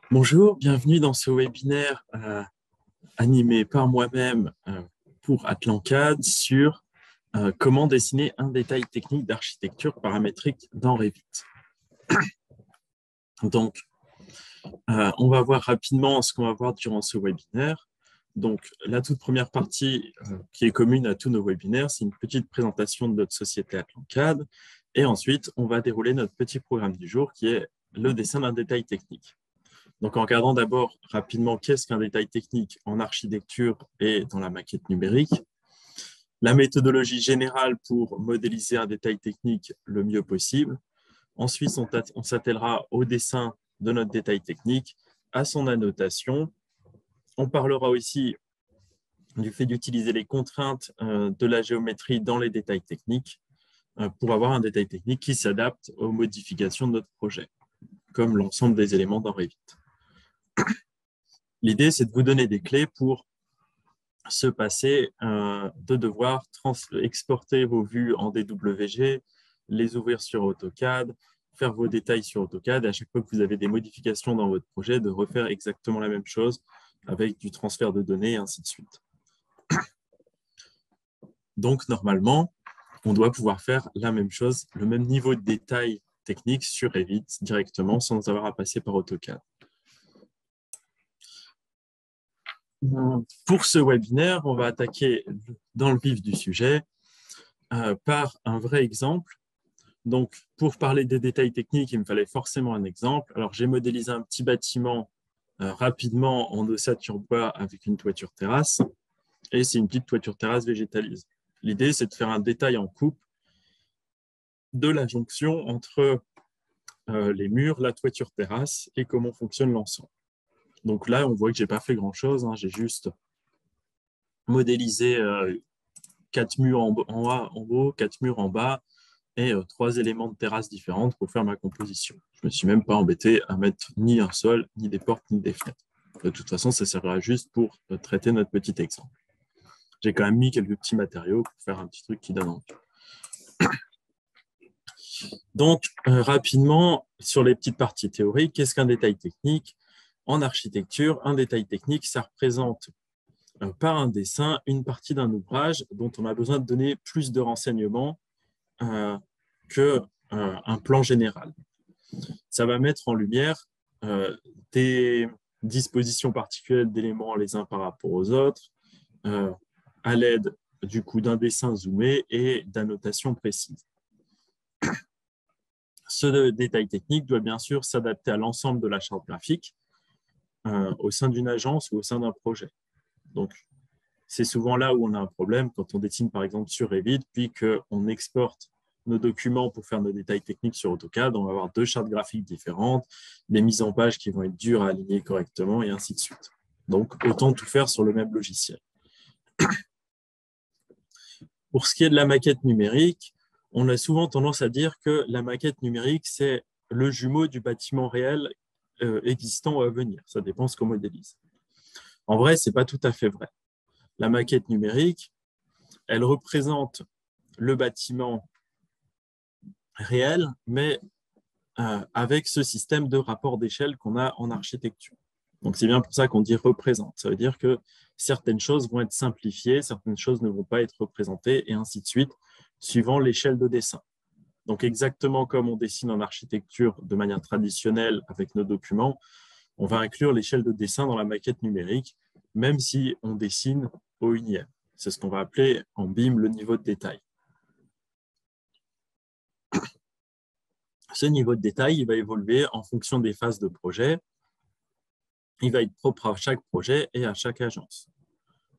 Bonjour, bienvenue dans ce webinaire animé par moi-même pour Atlancad sur comment dessiner un détail technique d'architecture paramétrique dans Revit. Donc, on va voir rapidement ce qu'on va voir durant ce webinaire. Donc, la toute première partie qui est commune à tous nos webinaires, c'est une petite présentation de notre société Atlancad. Et ensuite, on va dérouler notre petit programme du jour qui est le dessin d'un détail technique. Donc, en regardant d'abord rapidement qu'est-ce qu'un détail technique en architecture et dans la maquette numérique, la méthodologie générale pour modéliser un détail technique le mieux possible. Ensuite, on s'attellera au dessin de notre détail technique, à son annotation. On parlera aussi du fait d'utiliser les contraintes de la géométrie dans les détails techniques pour avoir un détail technique qui s'adapte aux modifications de notre projet, comme l'ensemble des éléments dans Revit. L'idée, c'est de vous donner des clés pour se passer de devoir exporter vos vues en DWG, les ouvrir sur AutoCAD, faire vos détails sur AutoCAD, et à chaque fois que vous avez des modifications dans votre projet, de refaire exactement la même chose avec du transfert de données et ainsi de suite. Donc, normalement, on doit pouvoir faire la même chose, le même niveau de détail technique sur Revit directement sans avoir à passer par AutoCAD. Pour ce webinaire, on va attaquer dans le vif du sujet par un vrai exemple. Donc, pour parler des détails techniques, il me fallait forcément un exemple. Alors, j'ai modélisé un petit bâtiment rapidement en ossature bois avec une toiture terrasse. Et c'est une petite toiture terrasse végétalisée. L'idée, c'est de faire un détail en coupe de la jonction entre les murs, la toiture terrasse et comment fonctionne l'ensemble. Donc là, on voit que je n'ai pas fait grand-chose. Hein. J'ai juste modélisé 4 murs en haut, 4 murs en bas et 3 éléments de terrasse différentes pour faire ma composition. Je ne me suis même pas embêté à mettre ni un sol, ni des portes, ni des fenêtres. De toute façon, ça servira juste pour traiter notre petit exemple. J'ai quand même mis quelques petits matériaux pour faire un petit truc qui donne envie. Donc, rapidement, sur les petites parties théoriques, qu'est-ce qu'un détail technique? En architecture, un détail technique, ça représente par un dessin une partie d'un ouvrage dont on a besoin de donner plus de renseignements qu'un plan général. Ça va mettre en lumière des dispositions particulières d'éléments les uns par rapport aux autres, à l'aide du coup d'un dessin zoomé et d'annotations précises. Ce détail technique doit bien sûr s'adapter à l'ensemble de la charte graphique au sein d'une agence ou au sein d'un projet. Donc, c'est souvent là où on a un problème quand on dessine par exemple sur Revit, puis qu'on exporte nos documents pour faire nos détails techniques sur AutoCAD. On va avoir 2 chartes graphiques différentes, des mises en page qui vont être dures à aligner correctement et ainsi de suite. Donc, autant tout faire sur le même logiciel. Pour ce qui est de la maquette numérique, on a souvent tendance à dire que la maquette numérique, c'est le jumeau du bâtiment réel existant ou à venir. Ça dépend de ce qu'on modélise. En vrai, ce n'est pas tout à fait vrai. La maquette numérique, elle représente le bâtiment réel, mais avec ce système de rapport d'échelle qu'on a en architecture. Donc, c'est bien pour ça qu'on dit représente. Ça veut dire que certaines choses vont être simplifiées, certaines choses ne vont pas être représentées, et ainsi de suite, suivant l'échelle de dessin. Donc, exactement comme on dessine en architecture de manière traditionnelle avec nos documents, on va inclure l'échelle de dessin dans la maquette numérique, même si on dessine au unième. C'est ce qu'on va appeler en BIM le niveau de détail. Ce niveau de détail, il va évoluer en fonction des phases de projet. Il va être propre à chaque projet et à chaque agence.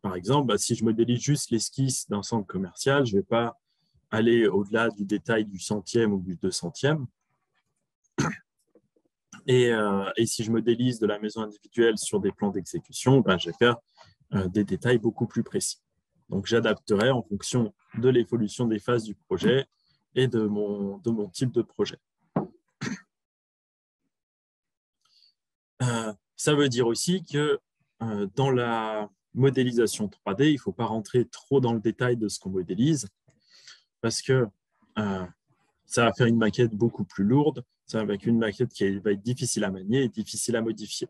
Par exemple, si je modélise juste l'esquisse d'un centre commercial, je ne vais pas aller au-delà du détail du centième ou du 200e. Et si je modélise de la maison individuelle sur des plans d'exécution, je vais faire des détails beaucoup plus précis. Donc, j'adapterai en fonction de l'évolution des phases du projet et de mon type de projet. Ça veut dire aussi que dans la modélisation 3D, il ne faut pas rentrer trop dans le détail de ce qu'on modélise parce que ça va faire une maquette beaucoup plus lourde, ça va être une maquette qui va être difficile à manier et difficile à modifier.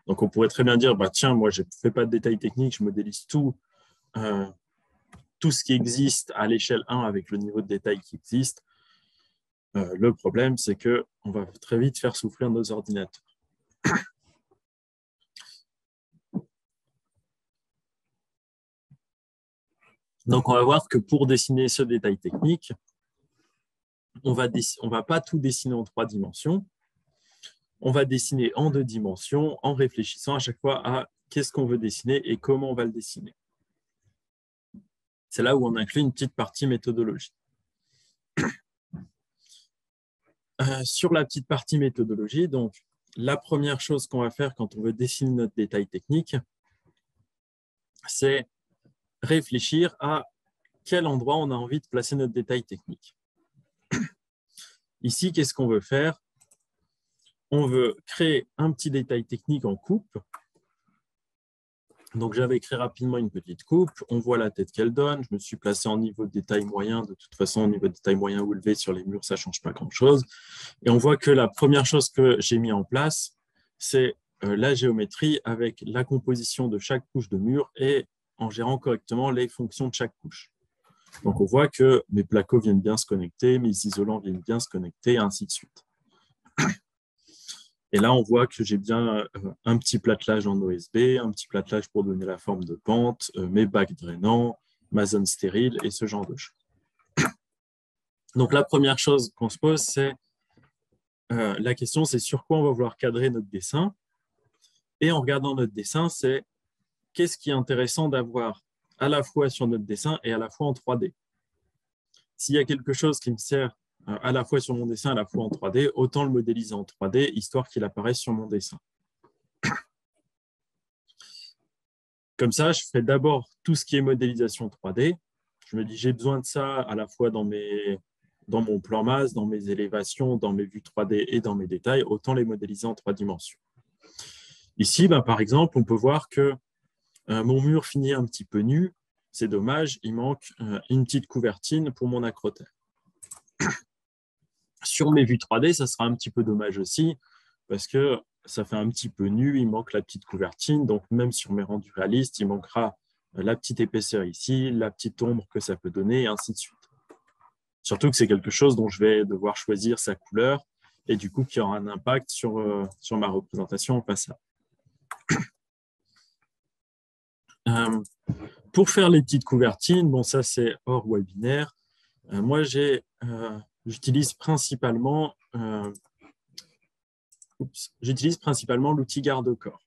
Donc, on pourrait très bien dire, bah, tiens, moi, je ne fais pas de détails techniques, je modélise tout ce qui existe à l'échelle 1 avec le niveau de détail qui existe. Le problème, c'est qu'on va très vite faire souffrir nos ordinateurs. Donc, on va voir que pour dessiner ce détail technique, on ne va pas tout dessiner en 3 dimensions. On va dessiner en 2 dimensions en réfléchissant à chaque fois à qu'est-ce qu'on veut dessiner et comment on va le dessiner. C'est là où on inclut une petite partie méthodologie. Sur la petite partie méthodologie, donc, la première chose qu'on va faire quand on veut dessiner notre détail technique, c'est réfléchir à quel endroit on a envie de placer notre détail technique. Ici, qu'est-ce qu'on veut faire? On veut créer un petit détail technique en coupe. Donc, j'avais créé rapidement une petite coupe. On voit la tête qu'elle donne. Je me suis placé en niveau de détail moyen. De toute façon, au niveau de détail moyen ou élevé sur les murs, ça ne change pas grand-chose. Et on voit que la première chose que j'ai mis en place, c'est la géométrie avec la composition de chaque couche de mur et en gérant correctement les fonctions de chaque couche. Donc, on voit que mes placos viennent bien se connecter, mes isolants viennent bien se connecter, et ainsi de suite. Et là, on voit que j'ai bien un petit platelage en OSB, un petit platelage pour donner la forme de pente, mes bacs drainants, ma zone stérile et ce genre de choses. Donc, la première chose qu'on se pose, c'est la question, c'est sur quoi on va vouloir cadrer notre dessin. Et en regardant notre dessin, c'est qu'est-ce qui est intéressant d'avoir à la fois sur notre dessin et à la fois en 3D. S'il y a quelque chose qui me sert à la fois sur mon dessin, à la fois en 3D, autant le modéliser en 3D, histoire qu'il apparaisse sur mon dessin. Comme ça, je ferai d'abord tout ce qui est modélisation 3D. Je me dis, j'ai besoin de ça à la fois dans mon plan masse, dans mes élévations, dans mes vues 3D et dans mes détails, autant les modéliser en 3 dimensions. Ici, par exemple, on peut voir que mon mur finit un petit peu nu. C'est dommage, il manque une petite couvertine pour mon acrotère. Sur mes vues 3D, ça sera un petit peu dommage aussi, parce que ça fait un petit peu nu, il manque la petite couvertine. Donc, même sur mes rendus réalistes, il manquera la petite épaisseur ici, la petite ombre que ça peut donner, et ainsi de suite. Surtout que c'est quelque chose dont je vais devoir choisir sa couleur, et du coup, qui aura un impact sur ma représentation en façade. Pour faire les petites couvertines, bon, ça c'est hors webinaire. Moi, j'utilise principalement l'outil garde-corps.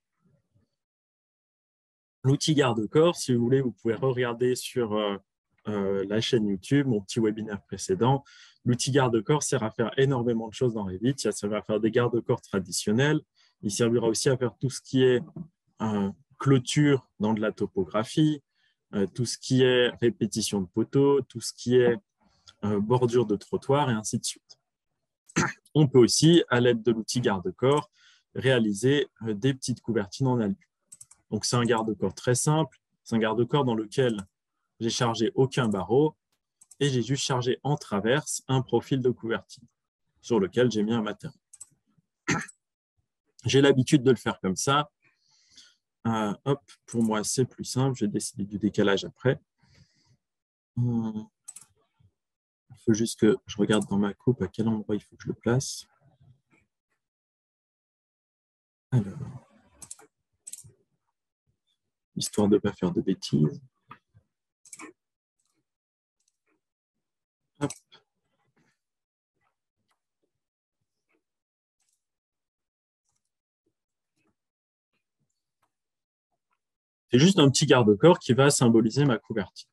L'outil garde-corps, si vous voulez, vous pouvez regarder sur la chaîne YouTube, mon petit webinaire précédent. L'outil garde-corps sert à faire énormément de choses dans Revit. Ça sert à faire des garde-corps traditionnels. Il servira aussi à faire tout ce qui est clôture dans de la topographie, tout ce qui est répétition de poteaux, tout ce qui est bordure de trottoir et ainsi de suite. On peut aussi, à l'aide de l'outil garde-corps, réaliser des petites couvertines en alu. Donc, c'est un garde-corps très simple. C'est un garde-corps dans lequel j'ai chargé aucun barreau et j'ai juste chargé en traverse un profil de couvertine sur lequel j'ai mis un matériau. J'ai l'habitude de le faire comme ça. Hop, pour moi, c'est plus simple. J'ai décidé du décalage après. Il faut juste que je regarde dans ma coupe à quel endroit il faut que je le place. Alors, histoire de ne pas faire de bêtises. Hop. C'est juste un petit garde-corps qui va symboliser ma couverture.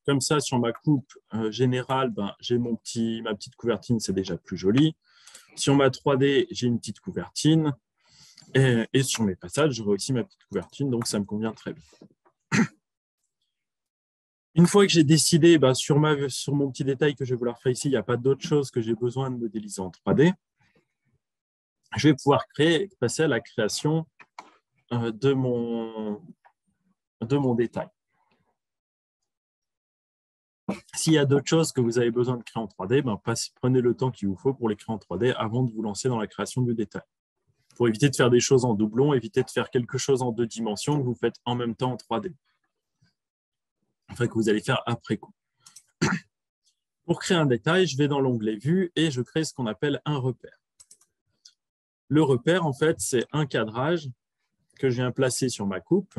Comme ça, sur ma coupe générale, j'ai ma petite couvertine, c'est déjà plus joli. Sur ma 3D, j'ai une petite couvertine. Et sur mes passages, j'aurai aussi ma petite couvertine, donc ça me convient très bien. Une fois que j'ai décidé, sur mon petit détail que je vais vouloir faire ici, il n'y a pas d'autre chose que j'ai besoin de modéliser en 3D. Je vais pouvoir passer à la création de mon détail. S'il y a d'autres choses que vous avez besoin de créer en 3D, prenez le temps qu'il vous faut pour les créer en 3D avant de vous lancer dans la création du détail. pour éviter de faire des choses en doublon, éviter de faire quelque chose en 2 dimensions que vous faites en même temps en 3D. Enfin, que vous allez faire après coup. Pour créer un détail, je vais dans l'onglet Vue et je crée ce qu'on appelle un repère. Le repère, en fait, c'est un cadrage que je viens placer sur ma coupe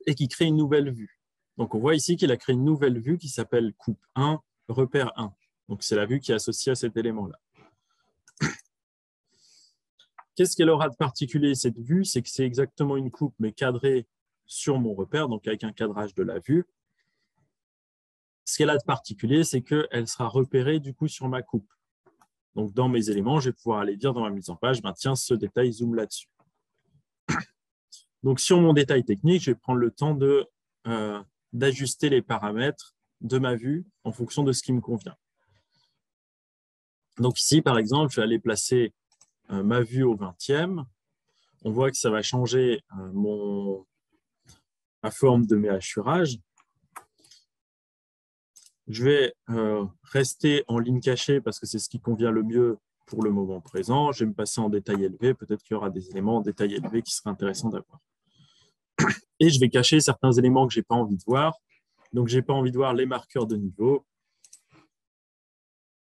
et qui crée une nouvelle vue. Donc, on voit ici qu'il a créé une nouvelle vue qui s'appelle coupe 1, repère 1. Donc, c'est la vue qui est associée à cet élément-là. Qu'est-ce qu'elle aura de particulier, cette vue? C'est que c'est exactement une coupe, mais cadrée sur mon repère, donc avec un cadrage de la vue. Ce qu'elle a de particulier, c'est qu'elle sera repérée du coup sur ma coupe. Donc, dans mes éléments, je vais pouvoir aller dire dans ma mise en page, ben, tiens, ce détail zoom là-dessus. Donc, sur mon détail technique, je vais prendre le temps d'ajuster les paramètres de ma vue en fonction de ce qui me convient. Donc ici, par exemple, je vais aller placer ma vue au 20e. On voit que ça va changer ma forme de mes hachurages. Je vais rester en ligne cachée parce que c'est ce qui convient le mieux pour le moment présent. Je vais me passer en détail élevé. Peut-être qu'il y aura des éléments en détail élevé qui seraient intéressants d'avoir. Et je vais cacher certains éléments que je n'ai pas envie de voir. Donc, je n'ai pas envie de voir les marqueurs de niveau.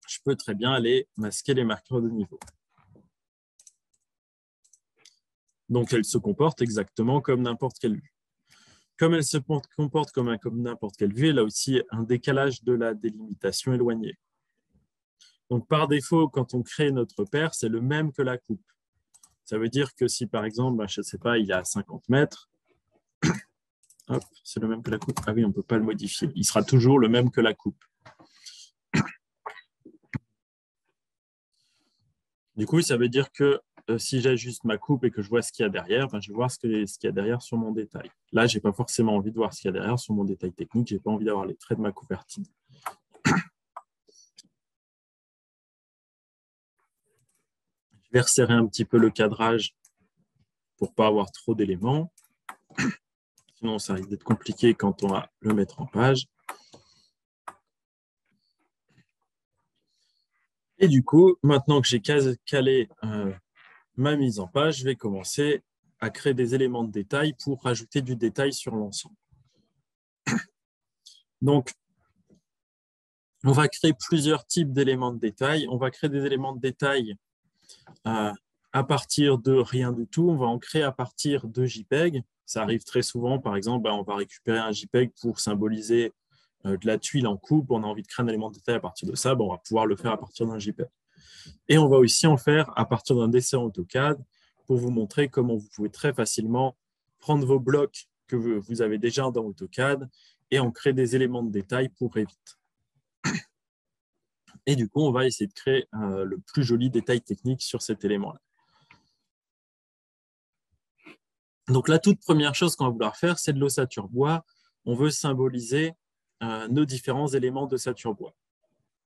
Je peux très bien aller masquer les marqueurs de niveau. Donc, elle se comporte exactement comme n'importe quelle vue. Comme elle se comporte comme n'importe quelle vue, elle a aussi un décalage de la délimitation éloignée. Donc, par défaut, quand on crée notre repère, c'est le même que la coupe. Ça veut dire que si, par exemple, je ne sais pas, il est à 50 mètres, c'est le même que la coupe. Ah oui, on ne peut pas le modifier. Il sera toujours le même que la coupe. Du coup, ça veut dire que si j'ajuste ma coupe et que je vois ce qu'il y a derrière, je vais voir ce qu'il y a derrière sur mon détail. Là, je n'ai pas forcément envie de voir ce qu'il y a derrière sur mon détail technique. Je n'ai pas envie d'avoir les traits de ma couvertine. Je vais resserrer un petit peu le cadrage pour ne pas avoir trop d'éléments. Sinon, ça risque d'être compliqué quand on va le mettre en page. Et du coup, maintenant que j'ai calé ma mise en page, je vais commencer à créer des éléments de détail pour rajouter du détail sur l'ensemble. Donc, on va créer plusieurs types d'éléments de détail. On va créer des éléments de détail à partir de rien du tout. On va en créer à partir de JPEG. Ça arrive très souvent. Par exemple, on va récupérer un JPEG pour symboliser de la tuile en coupe. On a envie de créer un élément de détail à partir de ça. On va pouvoir le faire à partir d'un JPEG. Et on va aussi en faire à partir d'un dessin AutoCAD pour vous montrer comment vous pouvez très facilement prendre vos blocs que vous avez déjà dans AutoCAD et en créer des éléments de détail pour Revit. Et du coup, on va essayer de créer le plus joli détail technique sur cet élément-là. Donc, la toute première chose qu'on va vouloir faire, c'est de l'ossature bois. On veut symboliser nos différents éléments d'ossature bois.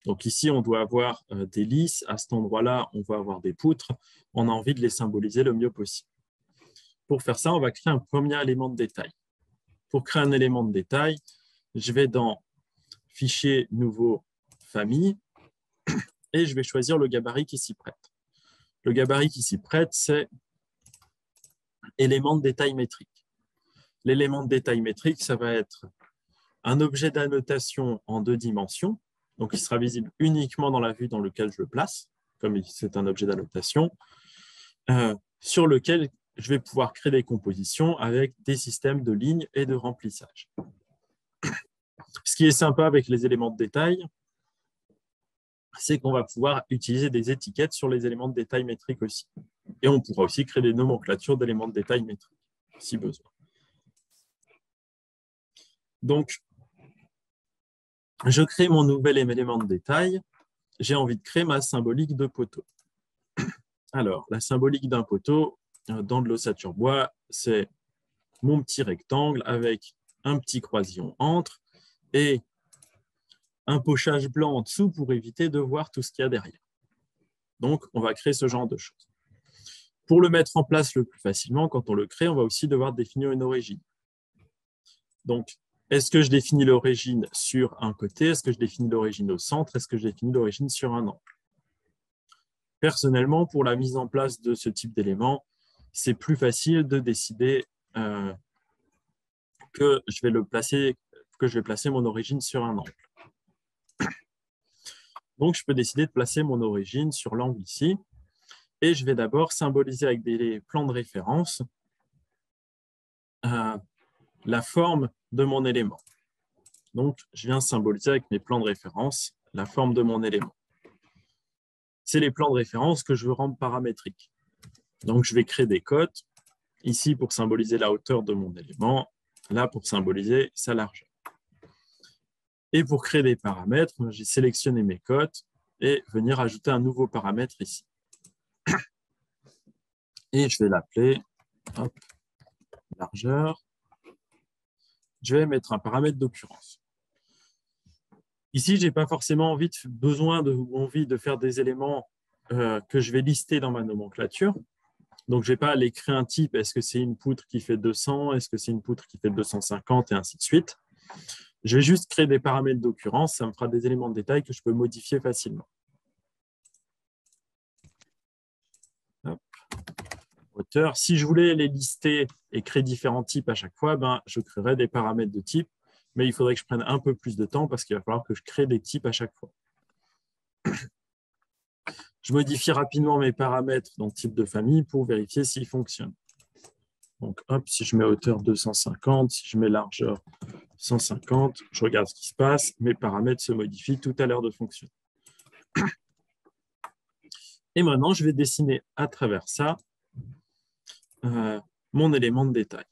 Donc ici, on doit avoir des lisses. À cet endroit-là, on va avoir des poutres. On a envie de les symboliser le mieux possible. Pour faire ça, on va créer un premier élément de détail. Pour créer un élément de détail, je vais dans Fichier, Nouveau, Famille, et je vais choisir le gabarit qui s'y prête. Le gabarit qui s'y prête, c'est élément de détail métrique. L'élément de détail métrique, ça va être un objet d'annotation en 2 dimensions, donc il sera visible uniquement dans la vue dans laquelle je le place, comme c'est un objet d'annotation, sur lequel je vais pouvoir créer des compositions avec des systèmes de lignes et de remplissage. Ce qui est sympa avec les éléments de détail, c'est qu'on va pouvoir utiliser des étiquettes sur les éléments de détail métriques aussi. Et on pourra aussi créer des nomenclatures d'éléments de détail métriques, si besoin. Donc, je crée mon nouvel élément de détail. J'ai envie de créer ma symbolique de poteau. Alors, la symbolique d'un poteau, dans de l'ossature bois, c'est mon petit rectangle avec un petit croisillon entre et un pochage blanc en dessous pour éviter de voir tout ce qu'il y a derrière. Donc, on va créer ce genre de choses. Pour le mettre en place le plus facilement, quand on le crée, on va aussi devoir définir une origine. Donc, est-ce que je définis l'origine sur un côté? Est-ce que je définis l'origine au centre? Est-ce que je définis l'origine sur un angle? Personnellement, pour la mise en place de ce type d'élément, c'est plus facile de décider que je vais placer mon origine sur un angle. Donc, je peux décider de placer mon origine sur l'angle ici. Et je vais d'abord symboliser avec des plans de référence la forme de mon élément. Donc, je viens symboliser avec mes plans de référence la forme de mon élément. C'est les plans de référence que je veux rendre paramétriques. Donc, je vais créer des cotes, ici pour symboliser la hauteur de mon élément, là pour symboliser sa largeur. Et pour créer des paramètres, j'ai sélectionné mes cotes et venir ajouter un nouveau paramètre ici. Et je vais l'appeler largeur. Je vais mettre un paramètre d'occurrence. Ici, je n'ai pas forcément besoin de faire des éléments que je vais lister dans ma nomenclature. Donc, je ne vais pas aller créer un type. Est-ce que c'est une poutre qui fait 200? Est-ce que c'est une poutre qui fait 250? Et ainsi de suite. Je vais juste créer des paramètres d'occurrence. Ça me fera des éléments de détail que je peux modifier facilement. Hauteur. Si je voulais les lister et créer différents types à chaque fois, je créerais des paramètres de type, mais il faudrait que je prenne un peu plus de temps parce qu'il va falloir que je crée des types à chaque fois. Je modifie rapidement mes paramètres dans type de famille pour vérifier s'ils fonctionnent. Donc, si je mets hauteur 250, si je mets largeur 150, je regarde ce qui se passe. Mes paramètres se modifient, tout à l'heure de fonctionner. Et maintenant, je vais dessiner à travers ça mon élément de détail.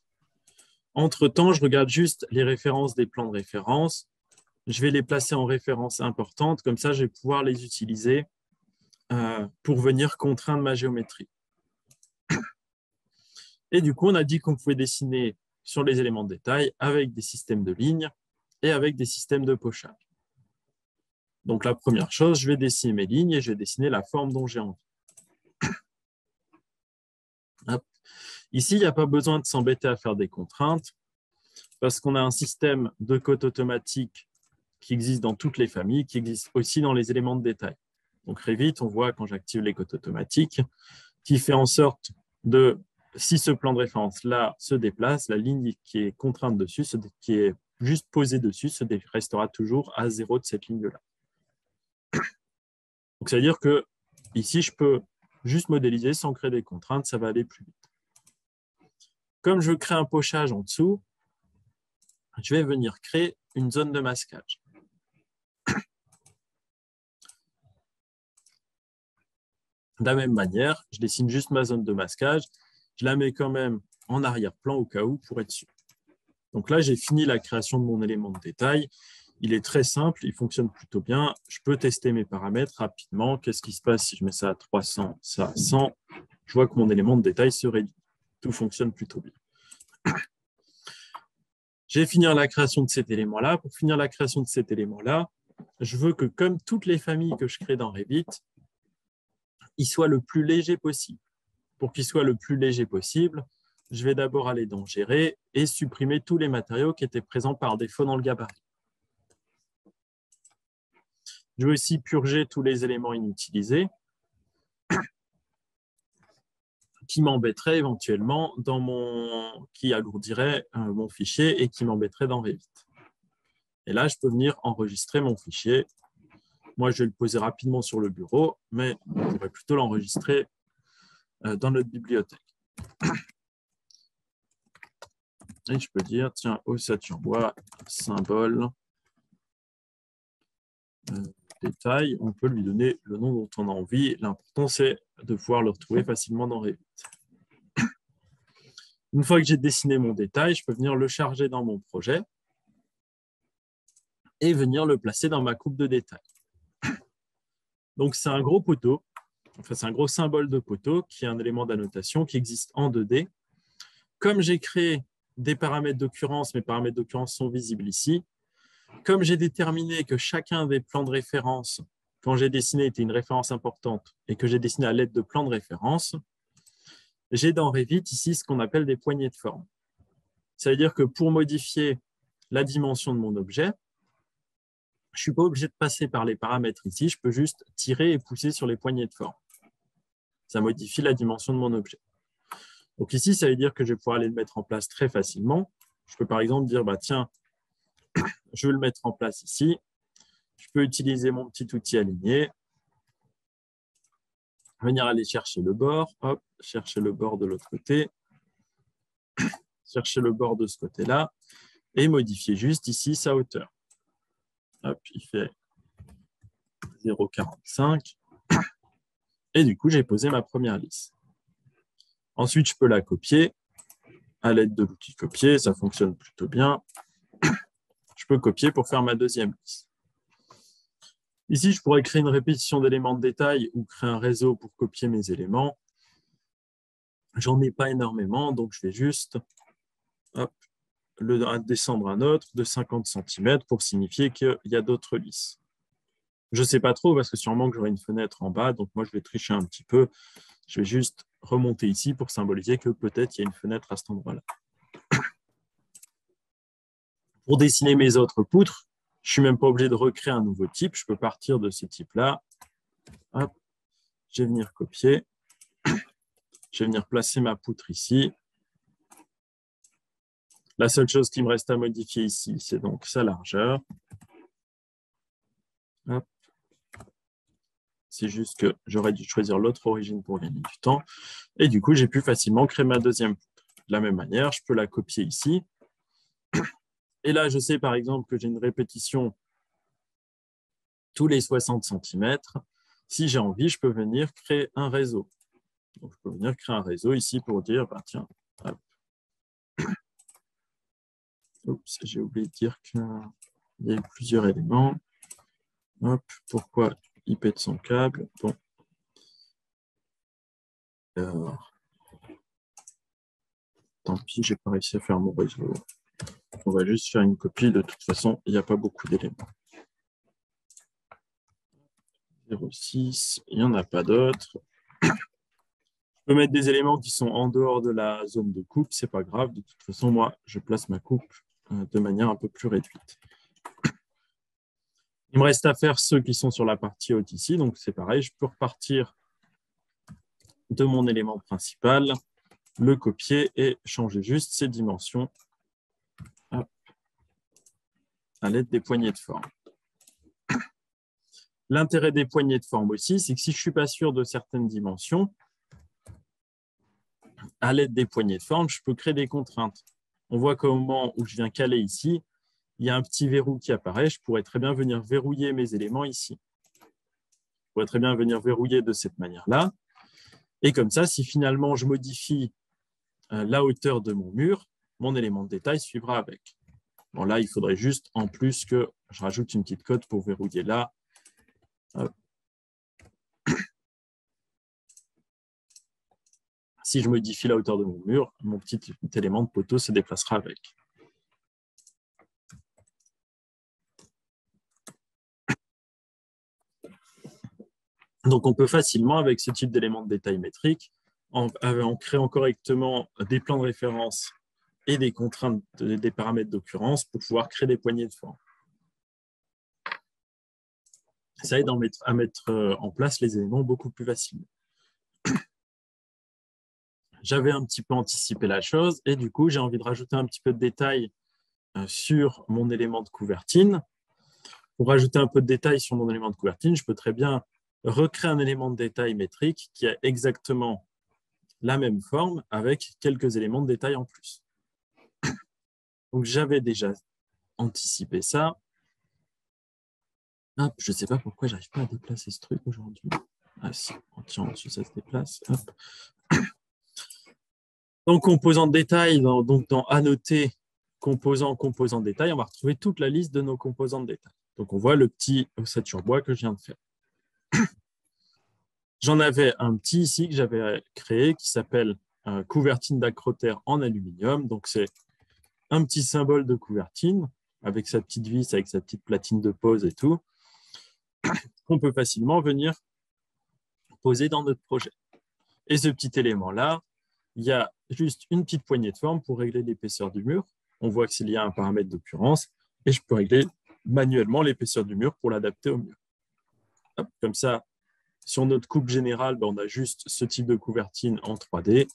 Entre-temps, je regarde juste les références des plans de référence. Je vais les placer en références importantes. Comme ça, je vais pouvoir les utiliser pour venir contraindre ma géométrie. Et du coup, on a dit qu'on pouvait dessiner sur les éléments de détail avec des systèmes de lignes et avec des systèmes de pochage. Donc, la première chose, je vais dessiner mes lignes et je vais dessiner la forme dont j'ai envie. Hop. Ici, il n'y a pas besoin de s'embêter à faire des contraintes parce qu'on a un système de cotes automatiques qui existe dans toutes les familles, qui existe aussi dans les éléments de détail. Donc, Revit, on voit quand j'active les cotes automatiques, qui fait en sorte de, si ce plan de référence-là se déplace, la ligne qui est contrainte dessus, qui est juste posée dessus, restera toujours à 0 de cette ligne-là. Donc, ça veut dire que ici, je peux juste modéliser sans créer des contraintes, ça va aller plus vite. Comme je crée un pochage en dessous, je vais venir créer une zone de masquage. De la même manière, je dessine juste ma zone de masquage. Je la mets quand même en arrière-plan au cas où pour être sûr. Donc là, j'ai fini la création de mon élément de détail. Il est très simple, il fonctionne plutôt bien. Je peux tester mes paramètres rapidement. Qu'est-ce qui se passe si je mets ça à 300, ça à 100? Je vois que mon élément de détail se réduit. Tout fonctionne plutôt bien. Je vais finir la création de cet élément-là. Pour finir la création de cet élément-là, je veux que comme toutes les familles que je crée dans Revit, il soit le plus léger possible. Pour qu'il soit le plus léger possible, je vais d'abord aller dans Gérer et supprimer tous les matériaux qui étaient présents par défaut dans le gabarit. Je vais aussi purger tous les éléments inutilisés qui m'embêteraient éventuellement qui alourdiraient mon fichier et qui m'embêteraient dans Revit. Et là, je peux venir enregistrer mon fichier. Moi, je vais le poser rapidement sur le bureau, mais on pourrait plutôt l'enregistrer dans notre bibliothèque. Et je peux dire, tiens, ossature bois, symbole, détail, on peut lui donner le nom dont on a envie. L'important, c'est de pouvoir le retrouver facilement dans Revit. Une fois que j'ai dessiné mon détail, je peux venir le charger dans mon projet et venir le placer dans ma coupe de détail. Donc, c'est un gros poteau, enfin, c'est un gros symbole de poteau qui est un élément d'annotation qui existe en 2D. Comme j'ai créé des paramètres d'occurrence, mes paramètres d'occurrence sont visibles ici. Comme j'ai déterminé que chacun des plans de référence, quand j'ai dessiné, était une référence importante et que j'ai dessiné à l'aide de plans de référence, j'ai dans Revit ici ce qu'on appelle des poignées de forme. Ça veut dire que pour modifier la dimension de mon objet, je ne suis pas obligé de passer par les paramètres ici, je peux juste tirer et pousser sur les poignées de forme. Ça modifie la dimension de mon objet. Donc ici, ça veut dire que je vais pouvoir aller le mettre en place très facilement. Je peux par exemple dire, bah, tiens, je veux le mettre en place ici. Je peux utiliser mon petit outil aligné, venir aller chercher le bord, hop, chercher le bord de l'autre côté, chercher le bord de ce côté-là, et modifier juste ici sa hauteur. Hop, il fait 0,45. Et du coup, j'ai posé ma première lisse. Ensuite, je peux la copier à l'aide de l'outil copier. Ça fonctionne plutôt bien. Je peux copier pour faire ma deuxième lisse. Ici, je pourrais créer une répétition d'éléments de détail ou créer un réseau pour copier mes éléments. J'en ai pas énormément, donc je vais juste hop, descendre un autre de 50 cm pour signifier qu'il y a d'autres lisses. Je ne sais pas trop parce que sûrement que j'aurai une fenêtre en bas, donc moi je vais tricher un petit peu. Je vais juste remonter ici pour symboliser que peut-être il y a une fenêtre à cet endroit-là. Pour dessiner mes autres poutres, je ne suis même pas obligé de recréer un nouveau type. Je peux partir de ce type-là. Hop, je vais venir copier. Je vais venir placer ma poutre ici. La seule chose qui me reste à modifier ici, c'est donc sa largeur. C'est juste que j'aurais dû choisir l'autre origine pour gagner du temps. Et du coup, j'ai pu facilement créer ma deuxième poutre. De la même manière, je peux la copier ici. Et là, je sais par exemple que j'ai une répétition tous les 60 cm. Si j'ai envie, je peux venir créer un réseau. Donc, je peux venir créer un réseau ici pour dire, bah, tiens, hop. Oups, j'ai oublié de dire qu'il y a plusieurs éléments. Hop, pourquoi il pète son câble? Bon. Alors, tant pis, j'ai pas réussi à faire mon réseau. On va juste faire une copie. De toute façon, il n'y a pas beaucoup d'éléments. 0,6, il n'y en a pas d'autres. Je peux mettre des éléments qui sont en dehors de la zone de coupe, c'est pas grave. De toute façon, moi, je place ma coupe de manière un peu plus réduite. Il me reste à faire ceux qui sont sur la partie haute ici. Donc, c'est pareil, je peux repartir de mon élément principal, le copier et changer juste ses dimensions à l'aide des poignées de forme. L'intérêt des poignées de forme aussi, c'est que si je ne suis pas sûr de certaines dimensions, à l'aide des poignées de forme, je peux créer des contraintes. On voit qu'au moment où je viens caler ici, il y a un petit verrou qui apparaît. Je pourrais très bien venir verrouiller mes éléments ici. Je pourrais très bien venir verrouiller de cette manière-là. Et comme ça, si finalement je modifie la hauteur de mon mur, mon élément de détail suivra avec. Bon, là, il faudrait juste, en plus, que je rajoute une petite cote pour verrouiller là. Si je modifie la hauteur de mon mur, mon petit élément de poteau se déplacera avec. Donc, on peut facilement, avec ce type d'élément de détail métrique, en créant correctement des plans de référence et des contraintes, des paramètres d'occurrence pour pouvoir créer des poignées de forme. Ça aide à mettre en place les éléments beaucoup plus facilement. J'avais un petit peu anticipé la chose et du coup, j'ai envie de rajouter un petit peu de détail sur mon élément de couvertine. Pour rajouter un peu de détail sur mon élément de couvertine, je peux très bien recréer un élément de détail métrique qui a exactement la même forme avec quelques éléments de détail en plus. Donc, j'avais déjà anticipé ça. Hop, je ne sais pas pourquoi je n'arrive pas à déplacer ce truc aujourd'hui. Ah si, en tirant dessus, ça se déplace. Hop. Dans composant de détail, donc dans annoter composant de détail, on va retrouver toute la liste de nos composants de détail. Donc, on voit le petit ossature bois que je viens de faire. J'en avais un petit ici que j'avais créé qui s'appelle couvertine d'acrotère en aluminium. Donc, c'est un petit symbole de couvertine avec sa petite vis, avec sa petite platine de pose et tout, qu'on peut facilement venir poser dans notre projet. Et ce petit élément-là, il y a juste une petite poignée de forme pour régler l'épaisseur du mur. On voit qu'il y a un paramètre d'occurrence et je peux régler manuellement l'épaisseur du mur pour l'adapter au mur. Hop, comme ça, Sur notre coupe générale, on a juste ce type de couvertine en 3D.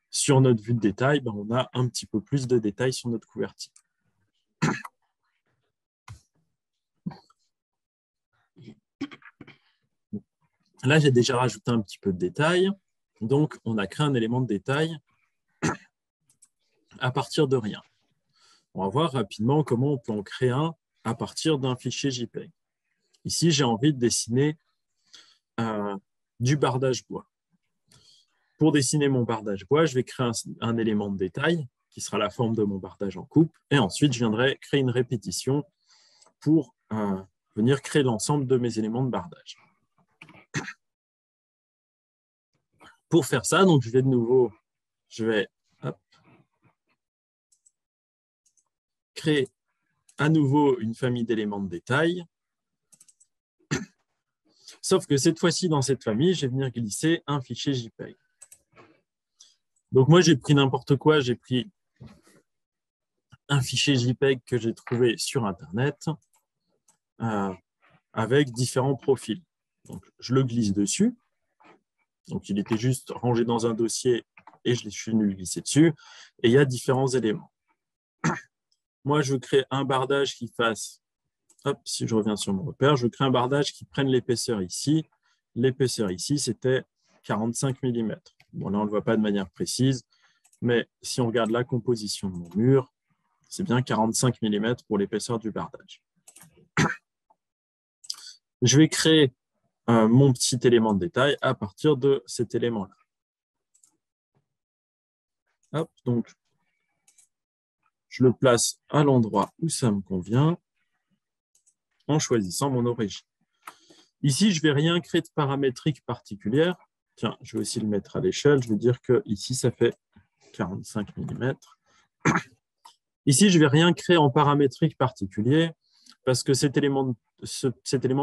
Sur notre vue de détail, on a un petit peu plus de détails sur notre couvertine. Là, j'ai déjà rajouté un petit peu de détail. Donc, on a créé un élément de détail à partir de rien. On va voir rapidement comment on peut en créer un à partir d'un fichier JPEG. Ici, j'ai envie de dessiner du bardage bois. Pour dessiner mon bardage bois, je vais créer un élément de détail qui sera la forme de mon bardage en coupe. Et ensuite, je viendrai créer une répétition pour venir créer l'ensemble de mes éléments de bardage. Pour faire ça, donc je vais créer à nouveau une famille d'éléments de détail. Sauf que cette fois-ci, dans cette famille, je vais venir glisser un fichier JPEG. Donc moi, j'ai pris n'importe quoi, j'ai pris un fichier JPEG que j'ai trouvé sur Internet avec différents profils. Donc, je le glisse dessus. Donc, il était juste rangé dans un dossier et je suis venu le glisser dessus. Et il y a différents éléments. Moi, je veux créer un bardage qui fasse, hop, si je reviens sur mon repère, je veux créer un bardage qui prenne l'épaisseur ici. L'épaisseur ici, c'était 45 mm. Bon, là, on ne le voit pas de manière précise, mais si on regarde la composition de mon mur, c'est bien 45 mm pour l'épaisseur du bardage. Je vais créer mon petit élément de détail à partir de cet élément-là. Hop, donc, je le place à l'endroit où ça me convient en choisissant mon origine. Ici, je ne vais rien créer de paramétrique particulière. Tiens, je vais aussi le mettre à l'échelle. Je vais dire que ici, ça fait 45 mm. Ici, je ne vais rien créer en paramétrique particulier parce que cet élément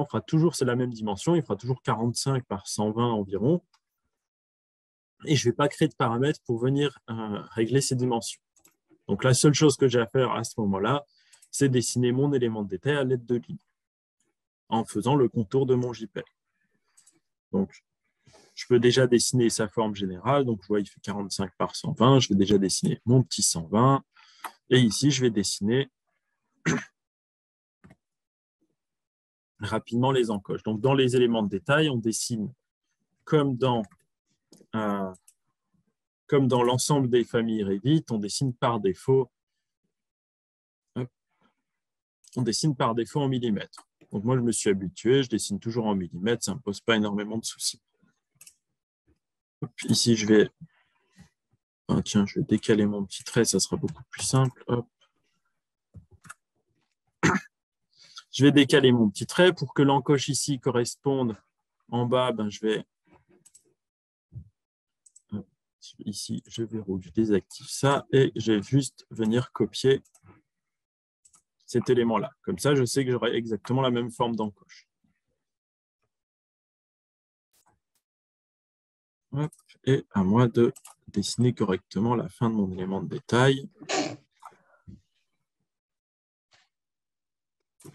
fera toujours, c'est la même dimension, il fera toujours 45 par 120 environ. Et je ne vais pas créer de paramètres pour venir régler ces dimensions. Donc, la seule chose que j'ai à faire à ce moment-là, c'est dessiner mon élément de détail à l'aide de lignes en faisant le contour de mon JPEG. Donc, je peux déjà dessiner sa forme générale. Donc, je vois, il fait 45 par 120. Je vais déjà dessiner mon petit 120. Et ici, je vais dessiner rapidement les encoches. Donc, dans les éléments de détail, on dessine comme dans l'ensemble des familles Revit, on dessine par défaut. On dessine par défaut en millimètres. Donc, moi, je me suis habitué, je dessine toujours en millimètres, ça ne me pose pas énormément de soucis. Ici, je vais décaler mon petit trait, ça sera beaucoup plus simple. Hop. Je vais décaler mon petit trait pour que l'encoche ici corresponde en bas. Ici, je verrouille, je désactive ça et je vais juste venir copier cet élément-là. Comme ça, je sais que j'aurai exactement la même forme d'encoche. Et à moi de dessiner correctement la fin de mon élément de détail.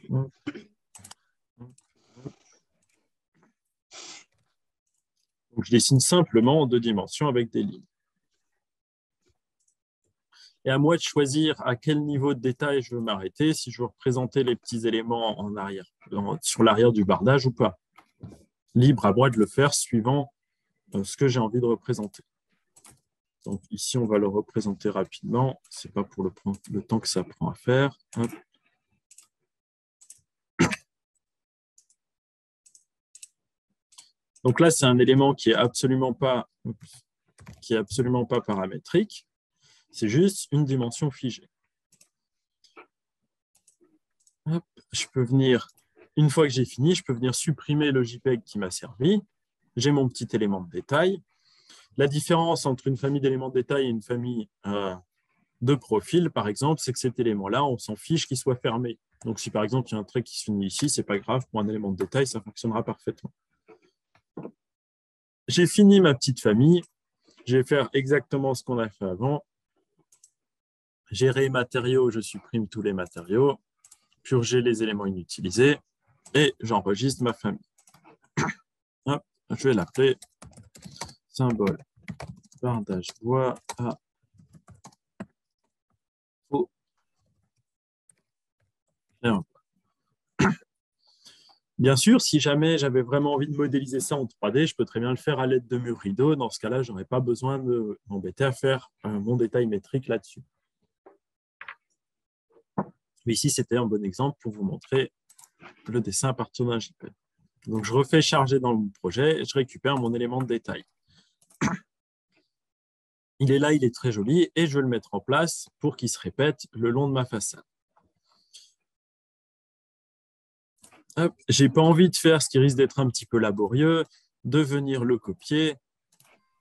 Donc, je dessine simplement en 2 dimensions avec des lignes. Et à moi de choisir à quel niveau de détail je veux m'arrêter, si je veux représenter les petits éléments en arrière, sur l'arrière du bardage ou pas. Libre à moi de le faire suivant ce que j'ai envie de représenter. Donc ici, on va le représenter rapidement. Ce n'est pas pour le temps que ça prend à faire. Hop. Donc là, c'est un élément qui n'est absolument pas paramétrique. C'est juste une dimension figée. Hop. Je peux venir, une fois que j'ai fini, je peux venir supprimer le JPEG qui m'a servi. J'ai mon petit élément de détail. La différence entre une famille d'éléments de détail et une famille de profil, par exemple, c'est que cet élément-là, on s'en fiche qu'il soit fermé. Donc, si par exemple, il y a un trait qui se finit ici, ce n'est pas grave. Pour un élément de détail, ça fonctionnera parfaitement. J'ai fini ma petite famille. Je vais faire exactement ce qu'on a fait avant. Gérer matériaux, je supprime tous les matériaux. Purger les éléments inutilisés. Et j'enregistre ma famille. Hop, je vais l'appeler symbole bardage bois à faux clair. Bien sûr, si jamais j'avais vraiment envie de modéliser ça en 3D, je peux très bien le faire à l'aide de murs rideaux. Dans ce cas-là, je n'aurais pas besoin de m'embêter à faire mon détail métrique là-dessus. Mais ici, c'était un bon exemple pour vous montrer le dessin à partir d'un JPEG. Donc, je refais charger dans mon projet et je récupère mon élément de détail. Il est là, il est très joli et je vais le mettre en place pour qu'il se répète le long de ma façade. Je n'ai pas envie de faire ce qui risque d'être un petit peu laborieux, de venir le copier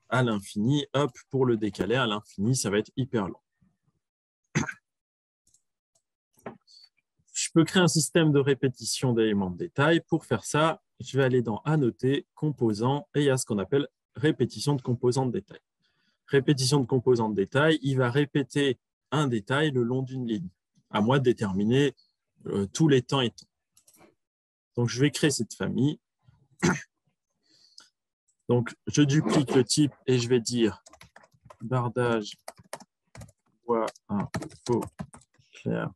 à l'infini. Hop, pour le décaler à l'infini, ça va être hyper long. Je peux créer un système de répétition d'éléments de détail. Pour faire ça, je vais aller dans Annoter, Composants, et il y a ce qu'on appelle répétition de composants de détail. Répétition de composants de détail, il va répéter un détail le long d'une ligne, à moi de déterminer tous les temps et temps. Donc, je vais créer cette famille. Donc, je duplique le type et je vais dire bardage bois un faux clair.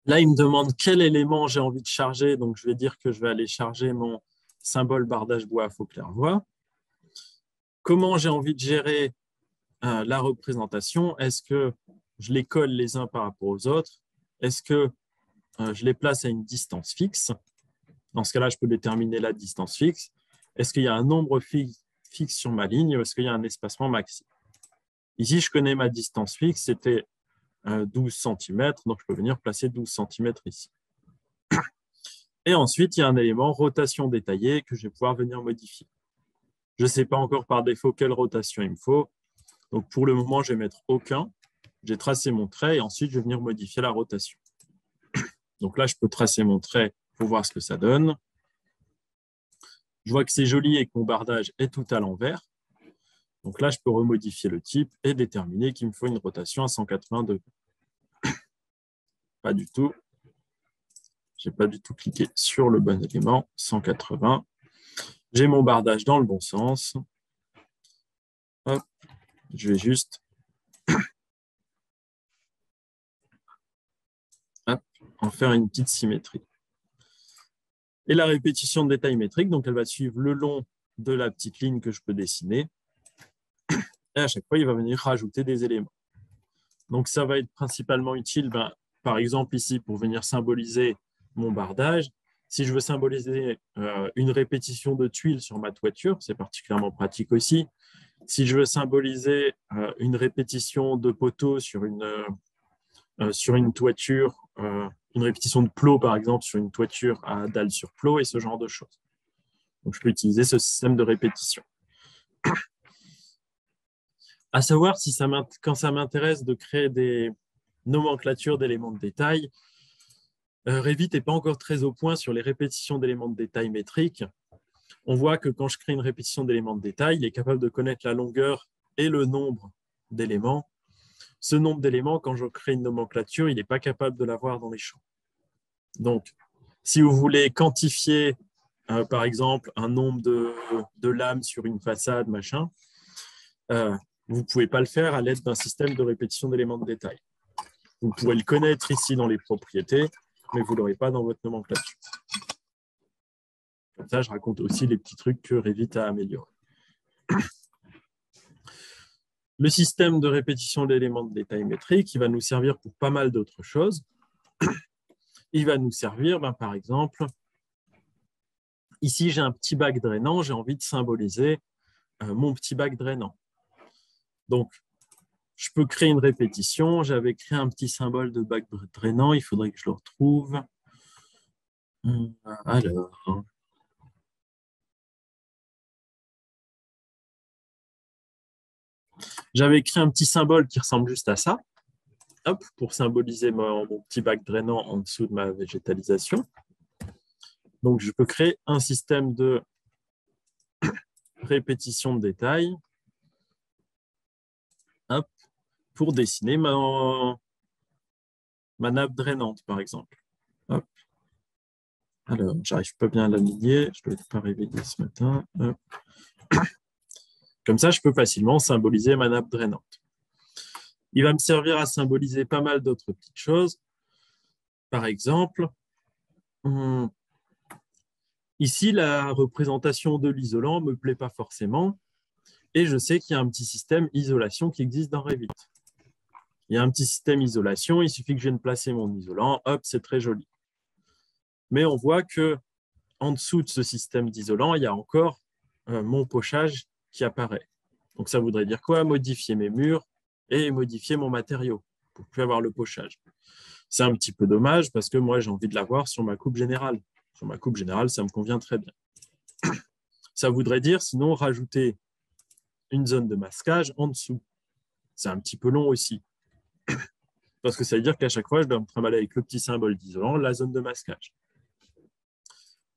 Là, il me demande quel élément j'ai envie de charger. Donc, je vais dire que je vais aller charger mon symbole bardage bois à faux clair-voie. Comment j'ai envie de gérer la représentation? Est-ce que je les colle les uns par rapport aux autres? Est-ce que je les place à une distance fixe? Dans ce cas-là, je peux déterminer la distance fixe. Est-ce qu'il y a un nombre fixe sur ma ligne ou est-ce qu'il y a un espacement maxi? Ici, je connais ma distance fixe, c'était 12 cm, donc je peux venir placer 12 cm ici. Et ensuite, il y a un élément rotation détaillée que je vais pouvoir venir modifier. Je ne sais pas encore par défaut quelle rotation il me faut. Donc, pour le moment, je vais mettre aucun. J'ai tracé mon trait et ensuite, je vais venir modifier la rotation. Donc là, je peux tracer mon trait pour voir ce que ça donne. Je vois que c'est joli et que mon bardage est tout à l'envers. Donc là, je peux remodifier le type et déterminer qu'il me faut une rotation à 180 degrés. Pas du tout. Je n'ai pas du tout cliqué sur le bon élément, 180. J'ai mon bardage dans le bon sens. Hop, je vais juste en faire une petite symétrie. Et la répétition de détail métrique, donc elle va suivre le long de la petite ligne que je peux dessiner. Et à chaque fois, il va venir rajouter des éléments. Donc ça va être principalement utile, par exemple ici, pour venir symboliser mon bardage. Si je veux symboliser une répétition de tuiles sur ma toiture, c'est particulièrement pratique aussi. Si je veux symboliser une répétition de poteaux sur une toiture, une répétition de plot, par exemple, sur une toiture à dalle sur plot et ce genre de choses. Donc, je peux utiliser ce système de répétition. À savoir, quand ça m'intéresse de créer des nomenclatures d'éléments de détail, Revit n'est pas encore très au point sur les répétitions d'éléments de détail métriques. On voit que quand je crée une répétition d'éléments de détail, il est capable de connaître la longueur et le nombre d'éléments. Ce nombre d'éléments, quand je crée une nomenclature, il n'est pas capable de l'avoir dans les champs. Donc, si vous voulez quantifier, par exemple, un nombre de lames sur une façade, machin, vous ne pouvez pas le faire à l'aide d'un système de répétition d'éléments de détail. Vous pourrez le connaître ici dans les propriétés, mais vous ne l'aurez pas dans votre nomenclature. Comme ça, je raconte aussi les petits trucs que Revit a améliorés. Le système de répétition d'éléments de détail métrique, il va nous servir pour pas mal d'autres choses. Il va nous servir, par exemple, ici, j'ai un petit bac drainant, j'ai envie de symboliser mon petit bac drainant. Donc, je peux créer une répétition. J'avais créé un petit symbole de bac drainant. Il faudrait que je le retrouve. Alors, j'avais créé un petit symbole qui ressemble juste à ça. Hop, pour symboliser mon petit bac drainant en dessous de ma végétalisation. Donc, je peux créer un système de répétition de détails. Hop, pour dessiner ma nappe drainante, par exemple. Hop. Alors, j'arrive pas bien à l'aligner, je ne dois pas réveiller ce matin. Hop. Comme ça, je peux facilement symboliser ma nappe drainante. Il va me servir à symboliser pas mal d'autres petites choses. Par exemple, ici, la représentation de l'isolant ne me plaît pas forcément et je sais qu'il y a un petit système isolation qui existe dans Revit. Il y a un petit système isolation, il suffit que je vienne placer mon isolant, hop, c'est très joli. Mais on voit que en dessous de ce système d'isolant, il y a encore mon pochage qui apparaît. Donc ça voudrait dire quoi? Modifier mes murs et modifier mon matériau pour plus avoir le pochage. C'est un petit peu dommage parce que moi, j'ai envie de l'avoir sur ma coupe générale. Sur ma coupe générale, ça me convient très bien. Ça voudrait dire, sinon, rajouter une zone de masquage en dessous. C'est un petit peu long aussi. Parce que ça veut dire qu'à chaque fois, je dois me trimballer avec le petit symbole d'isolant, la zone de masquage.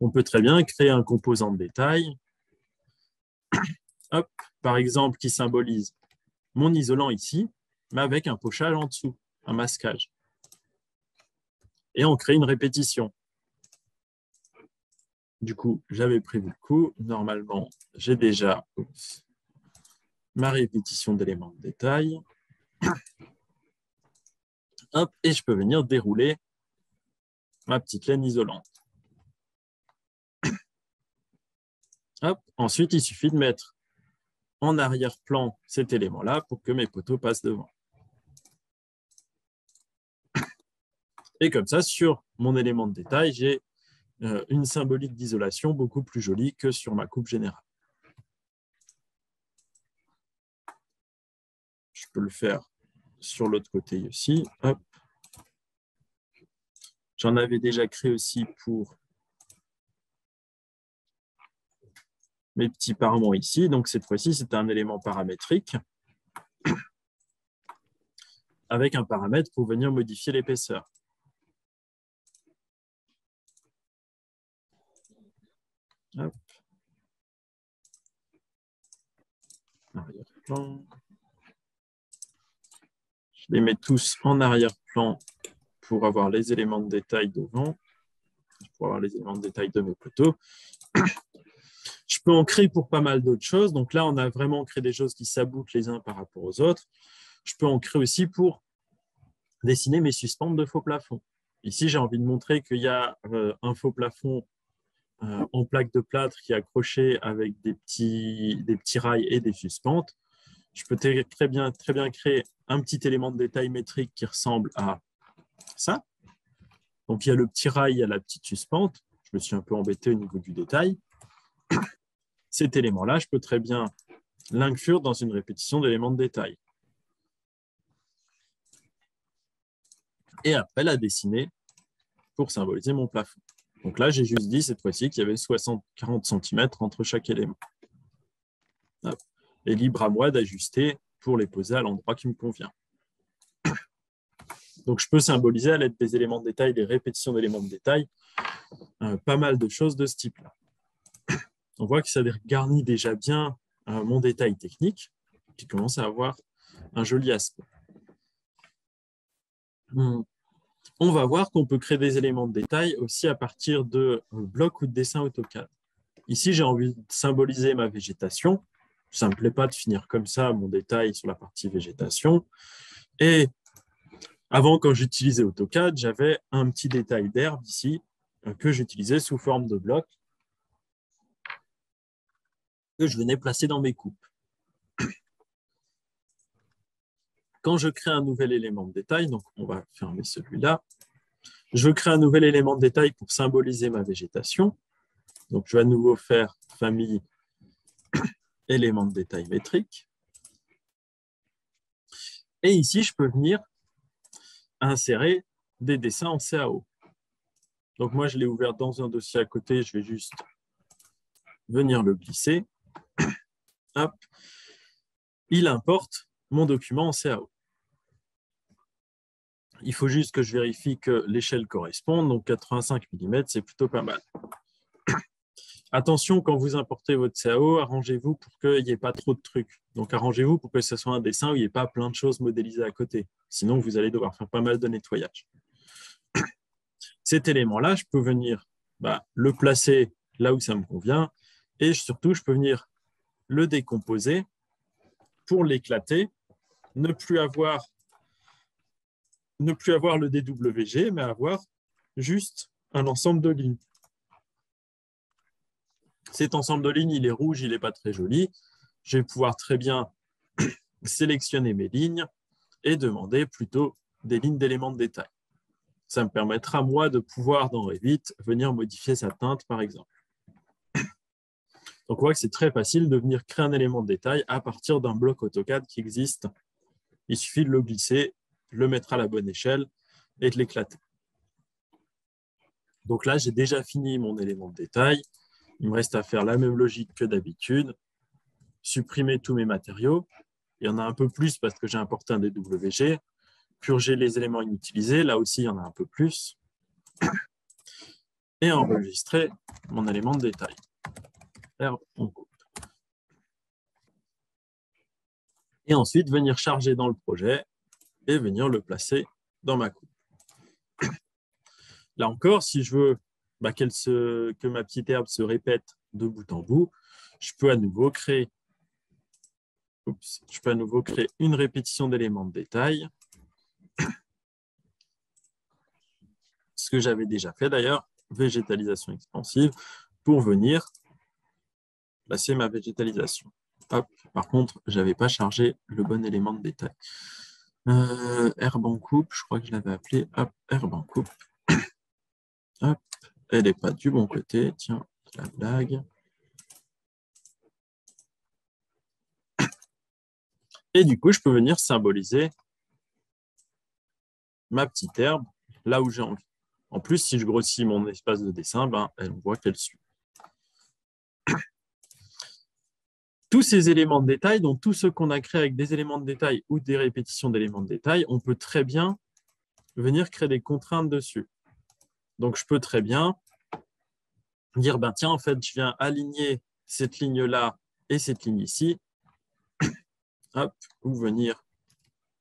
On peut très bien créer un composant de détail, hop, par exemple, qui symbolise mon isolant ici, mais avec un pochage en dessous, un masquage. Et on crée une répétition. Du coup, j'avais prévu le coup. Normalement, j'ai déjà ma répétition d'éléments de détail. Hop, et je peux venir dérouler ma petite laine isolante. Hop, ensuite, il suffit de mettre en arrière-plan cet élément-là pour que mes poteaux passent devant. Et comme ça, sur mon élément de détail, j'ai une symbolique d'isolation beaucoup plus jolie que sur ma coupe générale. Je peux le faire sur l'autre côté aussi. Hop. J'en avais déjà créé aussi pour mes petits parements ici. Donc, cette fois-ci, c'est un élément paramétrique avec un paramètre pour venir modifier l'épaisseur. Hop. Arrière-plan. Je les mets tous en arrière-plan pour avoir les éléments de détail devant, pour avoir les éléments de détail de mes poteaux. Je peux en créer pour pas mal d'autres choses. Donc là, on a vraiment créé des choses qui s'aboutent les uns par rapport aux autres. Je peux en créer aussi pour dessiner mes suspentes de faux plafonds. Ici, j'ai envie de montrer qu'il y a un faux plafond en plaque de plâtre qui est accroché avec des petits rails et des suspentes. Je peux très bien créer un petit élément de détail métrique qui ressemble à ça. Donc, il y a le petit rail, il y a la petite suspente. Je me suis un peu embêté au niveau du détail. Cet élément-là, je peux très bien l'inclure dans une répétition d'éléments de détail. Et après, la dessiner pour symboliser mon plafond. Donc là, j'ai juste dit cette fois-ci qu'il y avait 40 cm entre chaque élément. Hop. Et libre à moi d'ajuster pour les poser à l'endroit qui me convient. Donc, je peux symboliser à l'aide des éléments de détail, des répétitions d'éléments de détail, pas mal de choses de ce type-là. On voit que ça garnit déjà bien mon détail technique, qui commence à avoir un joli aspect. On va voir qu'on peut créer des éléments de détail aussi à partir de blocs ou de dessins AutoCAD. Ici, j'ai envie de symboliser ma végétation. Ça ne me plaît pas de finir comme ça mon détail sur la partie végétation. Et avant, quand j'utilisais AutoCAD, j'avais un petit détail d'herbe ici que j'utilisais sous forme de bloc que je venais placer dans mes coupes. Quand je crée un nouvel élément de détail, donc on va fermer celui-là, je crée un nouvel élément de détail pour symboliser ma végétation. Donc, je vais à nouveau faire famille élément de détail métrique. Et ici, je peux venir insérer des dessins en CAO. Donc, moi, je l'ai ouvert dans un dossier à côté. Je vais juste venir le glisser. Hop. Il importe mon document en CAO. Il faut juste que je vérifie que l'échelle corresponde. Donc, 85 mm, c'est plutôt pas mal. Attention, quand vous importez votre CAO, arrangez-vous pour qu'il n'y ait pas trop de trucs. Donc, arrangez-vous pour que ce soit un dessin où il n'y ait pas plein de choses modélisées à côté. Sinon, vous allez devoir faire pas mal de nettoyage. Cet élément-là, je peux venir le placer là où ça me convient et surtout, je peux venir le décomposer pour l'éclater, ne plus avoir le DWG, mais avoir juste un ensemble de lignes. Cet ensemble de lignes, il est rouge, il n'est pas très joli. Je vais pouvoir très bien sélectionner mes lignes et demander plutôt des lignes d'éléments de détail. Ça me permettra, moi, de pouvoir, dans Revit, venir modifier sa teinte, par exemple. Donc, on voit que c'est très facile de venir créer un élément de détail à partir d'un bloc AutoCAD qui existe. Il suffit de le glisser, le mettre à la bonne échelle et de l'éclater. Donc là, j'ai déjà fini mon élément de détail. Il me reste à faire la même logique que d'habitude, supprimer tous mes matériaux. Il y en a un peu plus parce que j'ai importé un DWG. Purger les éléments inutilisés, là aussi, il y en a un peu plus. Et enregistrer mon élément de détail. On coupe. Et ensuite, venir charger dans le projet et venir le placer dans ma coupe. Là encore, si je veux que ma petite herbe se répète de bout en bout, je peux à nouveau créer une répétition d'éléments de détail. Ce que j'avais déjà fait d'ailleurs, végétalisation expansive, pour venir placer ma végétalisation. Hop. Par contre, je n'avais pas chargé le bon élément de détail. Herbe en coupe, je crois que je l'avais appelé. Hop, herbe en coupe. Hop, elle n'est pas du bon côté. Tiens, c'est la blague. Et du coup, je peux venir symboliser ma petite herbe là où j'ai envie. En plus, si je grossis mon espace de dessin, on voit qu'elle suit. Tous ces éléments de détail, donc tous ceux qu'on a créés avec des éléments de détail ou des répétitions d'éléments de détail, on peut très bien venir créer des contraintes dessus. Donc, je peux très bien dire, tiens, en fait, je viens aligner cette ligne-là et cette ligne ici. Hop, ou venir.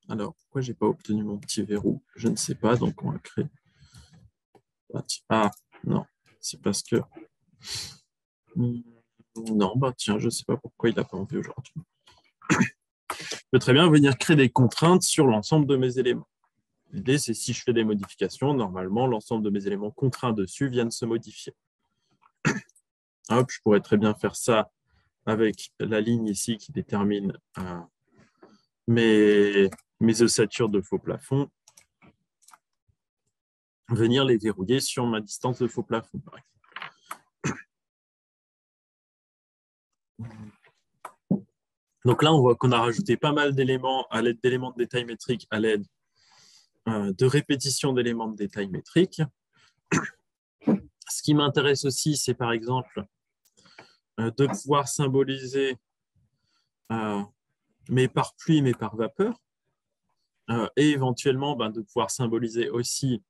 Alors, pourquoi je n'ai pas obtenu mon petit verrou? Je ne sais pas, donc on va créer. Ah, non, c'est parce que... Non, tiens, je ne sais pas pourquoi il n'a pas envie aujourd'hui. Je peux très bien venir créer des contraintes sur l'ensemble de mes éléments. L'idée, c'est si je fais des modifications, normalement, l'ensemble de mes éléments contraints dessus viennent se modifier. Hop, je pourrais très bien faire ça avec la ligne ici qui détermine mes ossatures de faux plafond. Venir les verrouiller sur ma distance de faux plafond, par exemple. Donc là, on voit qu'on a rajouté pas mal d'éléments à l'aide d'éléments de détail métrique, à l'aide de répétition d'éléments de détail métrique. Ce qui m'intéresse aussi, c'est par exemple de pouvoir symboliser mes pare pluie, mes pare vapeur, et éventuellement de pouvoir symboliser aussi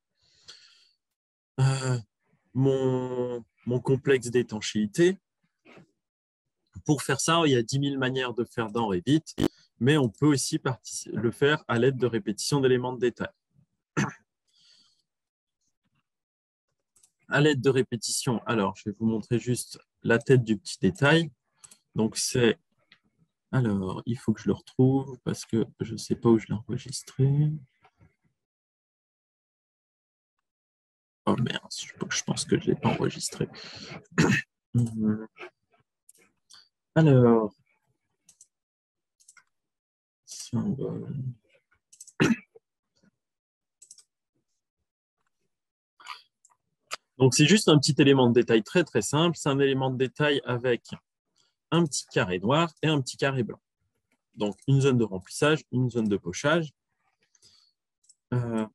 mon complexe d'étanchéité. Pour faire ça, il y a 10 000 manières de faire dans Revit, mais on peut aussi le faire à l'aide de répétition d'éléments de détail. À l'aide de répétition, alors je vais vous montrer juste la tête du petit détail. Donc c'est, alors il faut que je le retrouve parce que je ne sais pas où je l'ai enregistré. Oh merde, je pense que je ne l'ai pas enregistré. Alors, donc c'est juste un petit élément de détail très très simple. C'est un élément de détail avec un petit carré noir et un petit carré blanc. Donc une zone de remplissage, une zone de pochage, une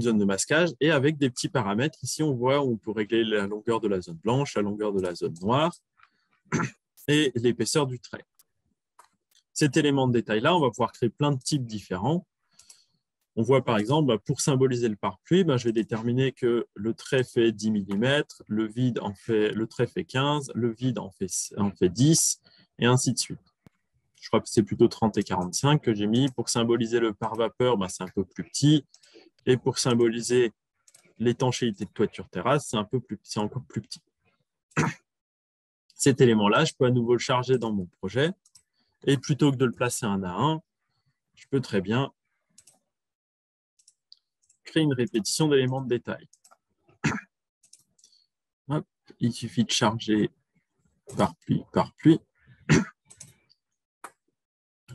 zone de masquage, et avec des petits paramètres. Ici, on voit où on peut régler la longueur de la zone blanche, la longueur de la zone noire et l'épaisseur du trait. Cet élément de détail-là, on va pouvoir créer plein de types différents. On voit par exemple, pour symboliser le pare-pluie, je vais déterminer que le trait fait 10 mm, le trait fait 15, le vide en fait 10, et ainsi de suite. Je crois que c'est plutôt 30 et 45 que j'ai mis. Pour symboliser le pare-vapeur, c'est un peu plus petit. Et pour symboliser l'étanchéité de toiture terrasse, c'est encore plus petit. Cet élément-là, je peux à nouveau le charger dans mon projet. Et plutôt que de le placer un à un, je peux très bien créer une répétition d'éléments de détail. Hop, il suffit de charger par pluie.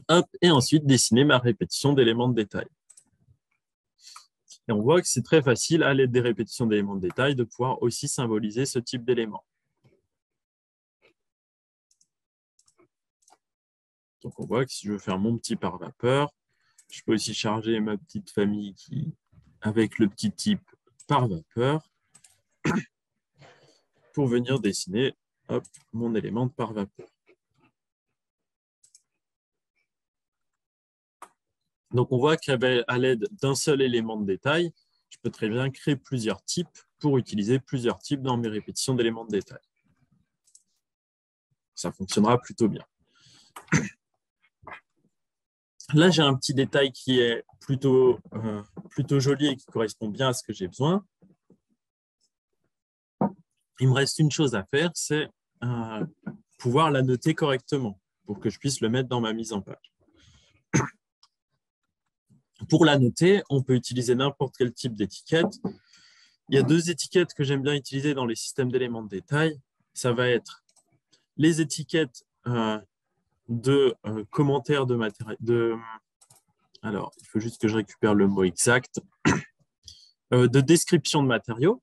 Hop, et ensuite dessiner ma répétition d'éléments de détail. Et on voit que c'est très facile, à l'aide des répétitions d'éléments de détail, de pouvoir aussi symboliser ce type d'éléments. Donc, on voit que si je veux faire mon petit pare-vapeur, je peux aussi charger ma petite famille avec le petit type pare-vapeur pour venir dessiner hop, mon élément de pare-vapeur. Donc, on voit qu'à l'aide d'un seul élément de détail, je peux très bien créer plusieurs types pour utiliser plusieurs types dans mes répétitions d'éléments de détail. Ça fonctionnera plutôt bien. Là, j'ai un petit détail qui est plutôt joli et qui correspond bien à ce que j'ai besoin. Il me reste une chose à faire, c'est pouvoir la noter correctement pour que je puisse le mettre dans ma mise en page. Pour la noter, on peut utiliser n'importe quel type d'étiquette. Il y a deux étiquettes que j'aime bien utiliser dans les systèmes d'éléments de détail. Ça va être les étiquettes de commentaires de matériel. Alors, il faut juste que je récupère le mot exact. De description de matériaux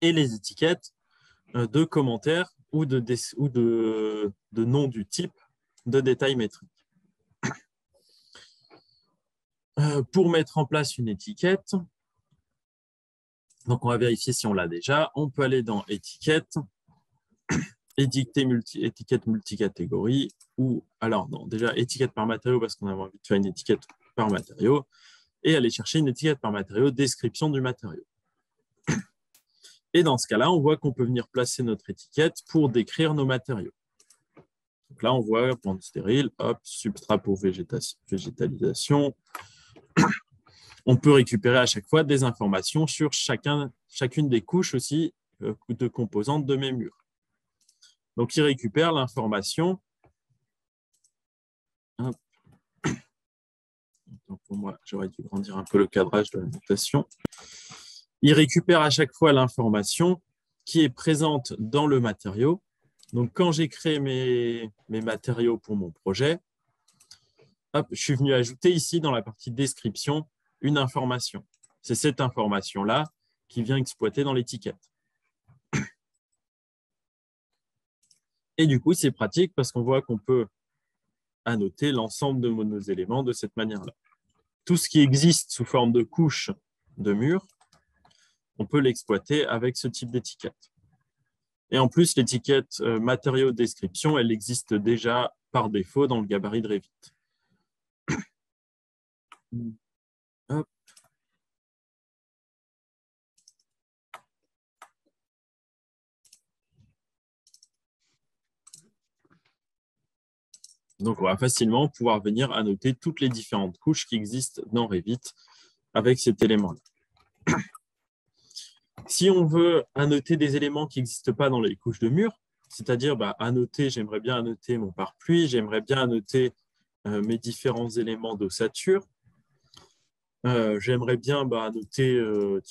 et les étiquettes de commentaires ou de nom du type de détail métrique. Pour mettre en place une étiquette, donc on va vérifier si on l'a déjà. On peut aller dans étiquette, étiquette multicatégorie ou alors non, déjà étiquette par matériau parce qu'on a envie de faire une étiquette par matériau et aller chercher une étiquette par matériau, description du matériau. Et dans ce cas-là, on voit qu'on peut venir placer notre étiquette pour décrire nos matériaux. Donc là, on voit plante stérile, hop, substrat pour végétalisation. On peut récupérer à chaque fois des informations sur chacune des couches aussi de composantes de mes murs. Donc, il récupère l'information. Pour moi, j'aurais dû grandir un peu le cadrage de la notation. Il récupère à chaque fois l'information qui est présente dans le matériau. Donc, quand j'ai créé mes matériaux pour mon projet, hop, je suis venu ajouter ici dans la partie description une information. C'est cette information-là qui vient exploiter dans l'étiquette. Et du coup, c'est pratique parce qu'on voit qu'on peut annoter l'ensemble de nos éléments de cette manière-là. Tout ce qui existe sous forme de couches de murs, on peut l'exploiter avec ce type d'étiquette. Et en plus, l'étiquette matériaux description, elle existe déjà par défaut dans le gabarit de Revit. Hop. Donc, on va facilement pouvoir venir annoter toutes les différentes couches qui existent dans Revit avec cet élément-là. Si on veut annoter des éléments qui n'existent pas dans les couches de mur, c'est-à-dire j'aimerais bien annoter mon pare-pluie, j'aimerais bien annoter mes différents éléments d'ossature, j'aimerais bien annoter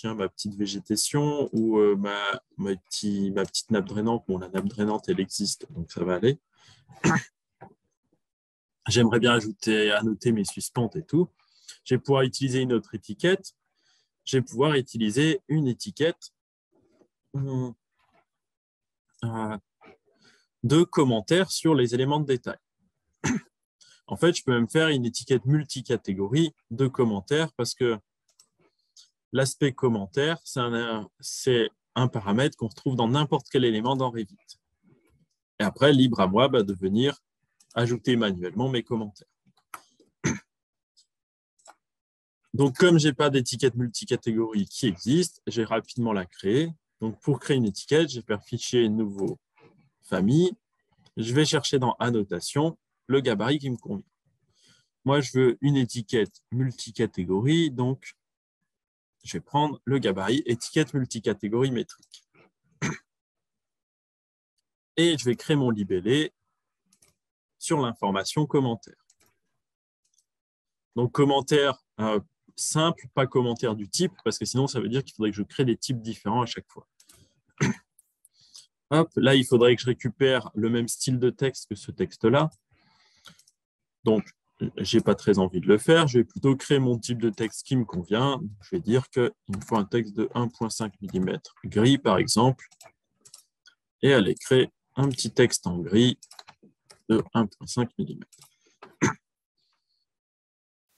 ma petite végétation ou ma petite nappe drainante. Bon, la nappe drainante, elle existe, donc ça va aller. J'aimerais bien annoter mes suspentes et tout. Je vais pouvoir utiliser une autre étiquette. Je vais pouvoir utiliser une étiquette de commentaires sur les éléments de détail. En fait, je peux même faire une étiquette multicatégorie de commentaires parce que l'aspect commentaire, c'est un paramètre qu'on retrouve dans n'importe quel élément dans Revit. Et après, libre à moi de venir ajouter manuellement mes commentaires. Donc, comme je n'ai pas d'étiquette multicatégorie qui existe, je vais rapidement la créer. Donc, pour créer une étiquette, je vais faire fichier nouveau famille. Je vais chercher dans annotation le gabarit qui me convient. Moi, je veux une étiquette multicatégorie, donc je vais prendre le gabarit étiquette multicatégorie métrique. Et je vais créer mon libellé sur l'information commentaire. Donc, commentaire simple, pas commentaire du type, parce que sinon, ça veut dire qu'il faudrait que je crée des types différents à chaque fois. Hop, là, il faudrait que je récupère le même style de texte que ce texte-là. Donc, je n'ai pas très envie de le faire. Je vais plutôt créer mon type de texte qui me convient. Je vais dire qu'il me faut un texte de 1,5 mm gris, par exemple. Et aller créer un petit texte en gris de 1,5 mm.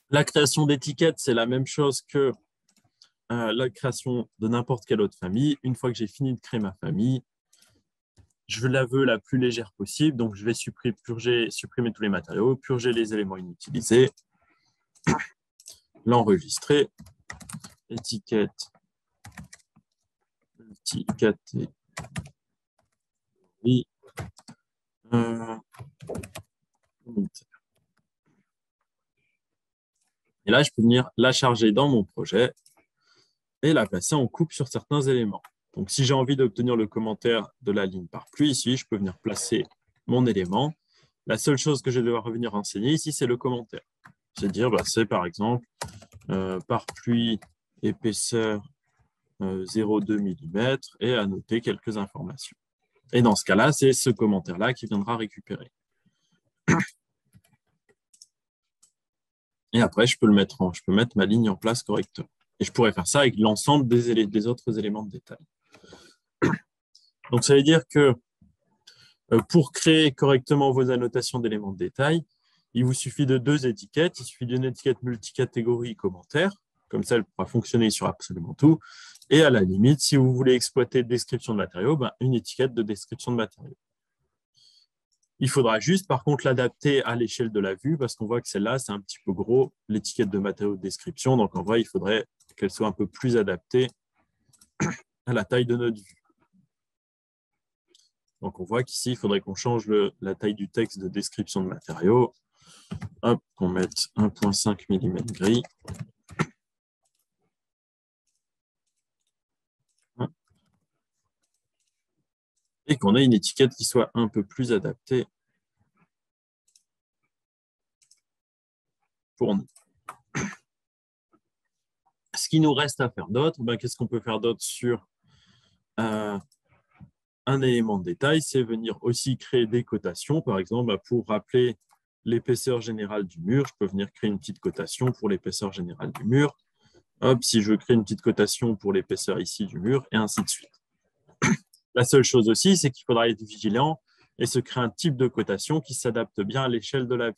La création d'étiquettes, c'est la même chose que la création de n'importe quelle autre famille. Une fois que j'ai fini de créer ma famille, je la veux la plus légère possible. Donc, je vais supprimer tous les matériaux, purger les éléments inutilisés, l'enregistrer, étiquette, oui. Et là, je peux venir la charger dans mon projet et la placer en coupe sur certains éléments. Donc, si j'ai envie d'obtenir le commentaire de la ligne par pluie, ici, je peux venir placer mon élément. La seule chose que je vais devoir revenir renseigner ici, c'est le commentaire. C'est dire, c'est par exemple, par pluie, épaisseur 0,2 mm et annoter quelques informations. Et dans ce cas-là, c'est ce commentaire-là qui viendra récupérer. Et après, je peux mettre ma ligne en place correctement. Et je pourrais faire ça avec l'ensemble des autres éléments de détail. Donc, ça veut dire que pour créer correctement vos annotations d'éléments de détail, il vous suffit de 2 étiquettes. Il suffit d'une étiquette multicatégorie commentaire. Comme ça, elle pourra fonctionner sur absolument tout. Et à la limite, si vous voulez exploiter description de matériaux, une étiquette de description de matériaux. Il faudra juste, par contre, l'adapter à l'échelle de la vue parce qu'on voit que celle-là, c'est un petit peu gros, l'étiquette de matériaux de description. Donc, en vrai, il faudrait qu'elle soit un peu plus adaptée à la taille de notre vue. Donc, on voit qu'ici, il faudrait qu'on change la taille du texte de description de matériaux. Hop, qu'on mette 1,5 mm gris. Et qu'on ait une étiquette qui soit un peu plus adaptée pour nous. Ce qui nous reste à faire d'autre, qu'est-ce qu'on peut faire d'autre sur un élément de détail? C'est venir aussi créer des cotations. Par exemple, pour rappeler l'épaisseur générale du mur, je peux venir créer une petite cotation pour l'épaisseur générale du mur. Hop, si je veux créer une petite cotation pour l'épaisseur ici du mur, et ainsi de suite. La seule chose aussi, c'est qu'il faudra être vigilant et se créer un type de cotation qui s'adapte bien à l'échelle de la vue.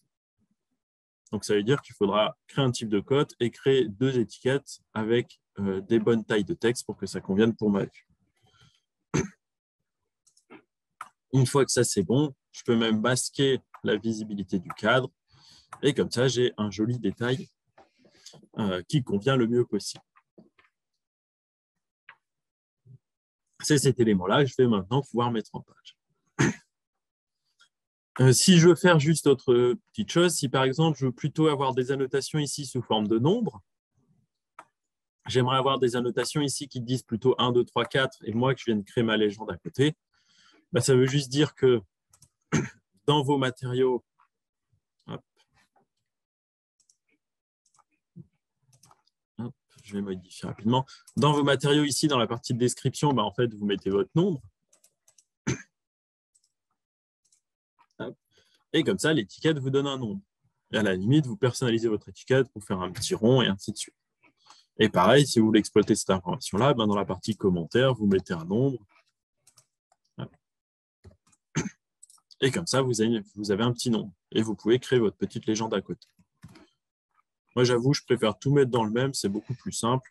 Donc, ça veut dire qu'il faudra créer un type de cote et créer 2 étiquettes avec des bonnes tailles de texte pour que ça convienne pour ma vue. Une fois que ça, c'est bon, je peux même masquer la visibilité du cadre. Et comme ça, j'ai un joli détail qui convient le mieux possible. C'est cet élément-là que je vais maintenant pouvoir mettre en page. Si je veux faire juste autre petite chose, si par exemple, je veux plutôt avoir des annotations ici sous forme de nombres, j'aimerais avoir des annotations ici qui disent plutôt 1, 2, 3, 4, et moi que je viens de créer ma légende à côté, ça veut juste dire que dans vos matériaux, je vais modifier rapidement, dans vos matériaux ici, dans la partie de description, en fait, vous mettez votre nombre. Et comme ça, l'étiquette vous donne un nombre. Et à la limite, vous personnalisez votre étiquette pour faire un petit rond et ainsi de suite. Et pareil, si vous voulez exploiter cette information-là, dans la partie commentaire, vous mettez un nombre. Et comme ça, vous avez un petit nombre. Et vous pouvez créer votre petite légende à côté. Moi, j'avoue, je préfère tout mettre dans le même, c'est beaucoup plus simple.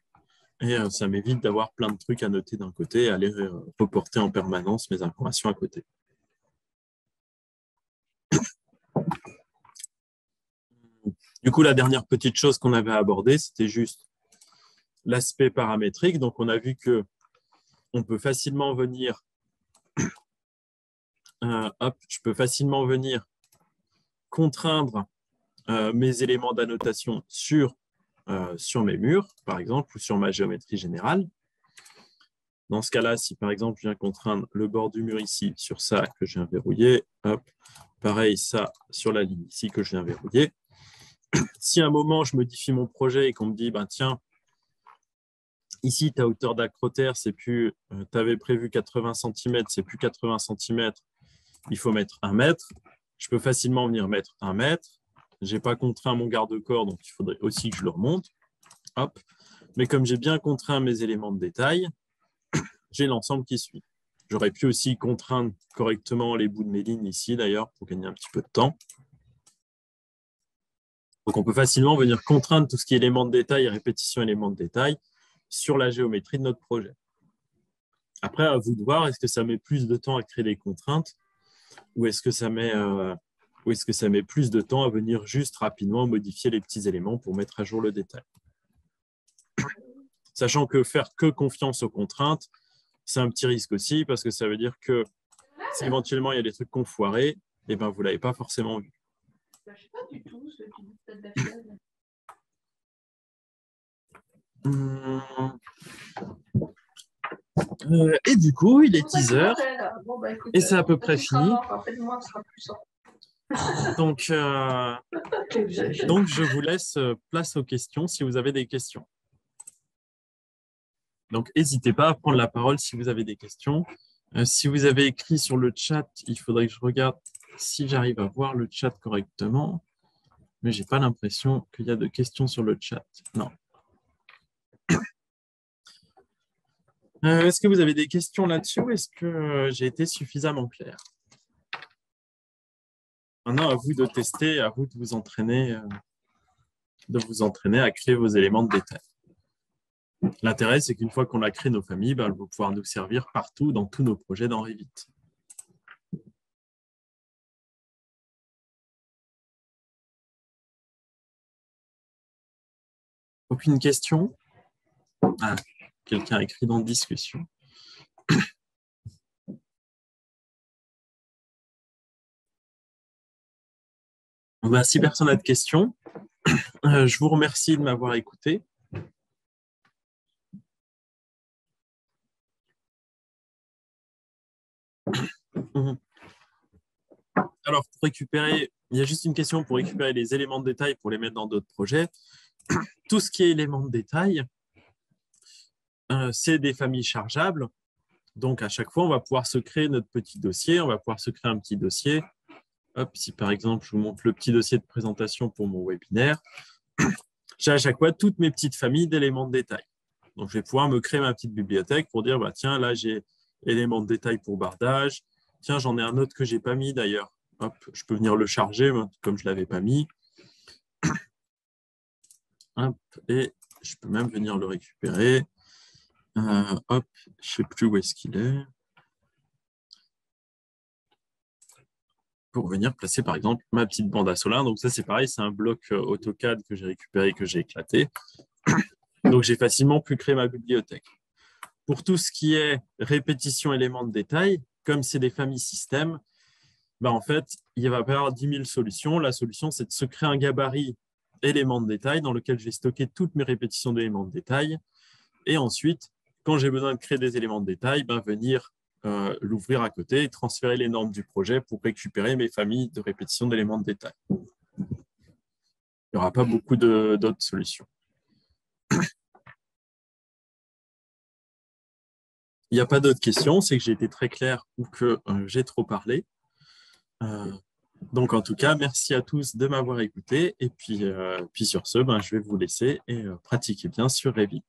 Et ça m'évite d'avoir plein de trucs à noter d'un côté et aller reporter en permanence mes informations à côté. Du coup, la dernière petite chose qu'on avait abordée, c'était juste l'aspect paramétrique. Donc, on a vu qu'on peut facilement venir, je peux facilement venir contraindre mes éléments d'annotation sur sur mes murs, par exemple, ou sur ma géométrie générale. Dans ce cas-là, si par exemple, je viens contraindre le bord du mur ici sur ça que je viens verrouiller, hop, pareil, ça sur la ligne ici que je viens verrouiller. Si à un moment, je modifie mon projet et qu'on me dit, ben, tiens, ici, ta hauteur d'acrotère, c'est plus, tu avais prévu 80 cm, c'est plus 80 cm, il faut mettre 1 mètre. Je peux facilement venir mettre 1 mètre. Je n'ai pas contraint mon garde-corps, donc il faudrait aussi que je le remonte. Hop. Mais comme j'ai bien contraint mes éléments de détail, j'ai l'ensemble qui suit. J'aurais pu aussi contraindre correctement les bouts de mes lignes ici, d'ailleurs, pour gagner un petit peu de temps. Donc, on peut facilement venir contraindre tout ce qui est éléments de détail et répétition éléments de détail sur la géométrie de notre projet. Après, à vous de voir, est-ce que ça met plus de temps à créer des contraintes ou est-ce que ça met plus de temps à venir juste rapidement modifier les petits éléments pour mettre à jour le détail. Sachant que faire que confiance aux contraintes, c'est un petit risque aussi parce que ça veut dire que si éventuellement il y a des trucs qu'on foirait, eh ben, vous ne l'avez pas forcément vu. Je ne sais pas du tout ce qui est d'affaires. Et du coup, il est 10 heures et c'est à peu près fini. Donc, je vous laisse place aux questions si vous avez des questions. Donc, n'hésitez pas à prendre la parole si vous avez des questions. Si vous avez écrit sur le chat, il faudrait que je regarde si j'arrive à voir le chat correctement. Mais je n'ai pas l'impression qu'il y a de questions sur le chat. Non. Est-ce que vous avez des questions là-dessus ou est-ce que j'ai été suffisamment clair? Maintenant, à vous de tester, à vous de vous entraîner à créer vos éléments de détail. L'intérêt, c'est qu'une fois qu'on a créé nos familles, elles vont pouvoir nous servir partout dans tous nos projets dans Revit. Aucune question? Ah, quelqu'un a écrit dans discussion. Ben, si personne n'a de questions, je vous remercie de m'avoir écouté. Alors, pour récupérer, il y a juste une question pour récupérer les éléments de détail pour les mettre dans d'autres projets. Tout ce qui est éléments de détail, c'est des familles chargeables. Donc, à chaque fois, on va pouvoir se créer notre petit dossier. On va pouvoir se créer un petit dossier. Hop, si par exemple, je vous montre le petit dossier de présentation pour mon webinaire, j'ai à chaque fois toutes mes petites familles d'éléments de détail. Donc, je vais pouvoir me créer ma petite bibliothèque pour dire, bah, tiens, là, j'ai éléments de détail pour bardage. Tiens, j'en ai un autre que je n'ai pas mis d'ailleurs. Hop, je peux venir le charger comme je ne l'avais pas mis. Hop, et je peux même venir le récupérer. Hop, je ne sais plus où est-ce qu'il est. Pour venir placer, par exemple, ma petite bande à Solin. Donc ça, c'est pareil, c'est un bloc AutoCAD que j'ai récupéré, que j'ai éclaté. Donc, j'ai facilement pu créer ma bibliothèque. Pour tout ce qui est répétition éléments de détail, comme c'est des familles systèmes, ben, en fait, il va pas y avoir 10 000 solutions. La solution, c'est de se créer un gabarit éléments de détail dans lequel je vais stocker toutes mes répétitions d'éléments de détail. Et ensuite, quand j'ai besoin de créer des éléments de détail, ben, venir l'ouvrir à côté et transférer les normes du projet pour récupérer mes familles de répétition d'éléments de détail. Il n'y aura pas beaucoup d'autres solutions. Il n'y a pas d'autres questions, c'est que j'ai été très clair ou que j'ai trop parlé. Donc, en tout cas, merci à tous de m'avoir écouté. Et puis sur ce, ben, je vais vous laisser et pratiquer bien sur Revit.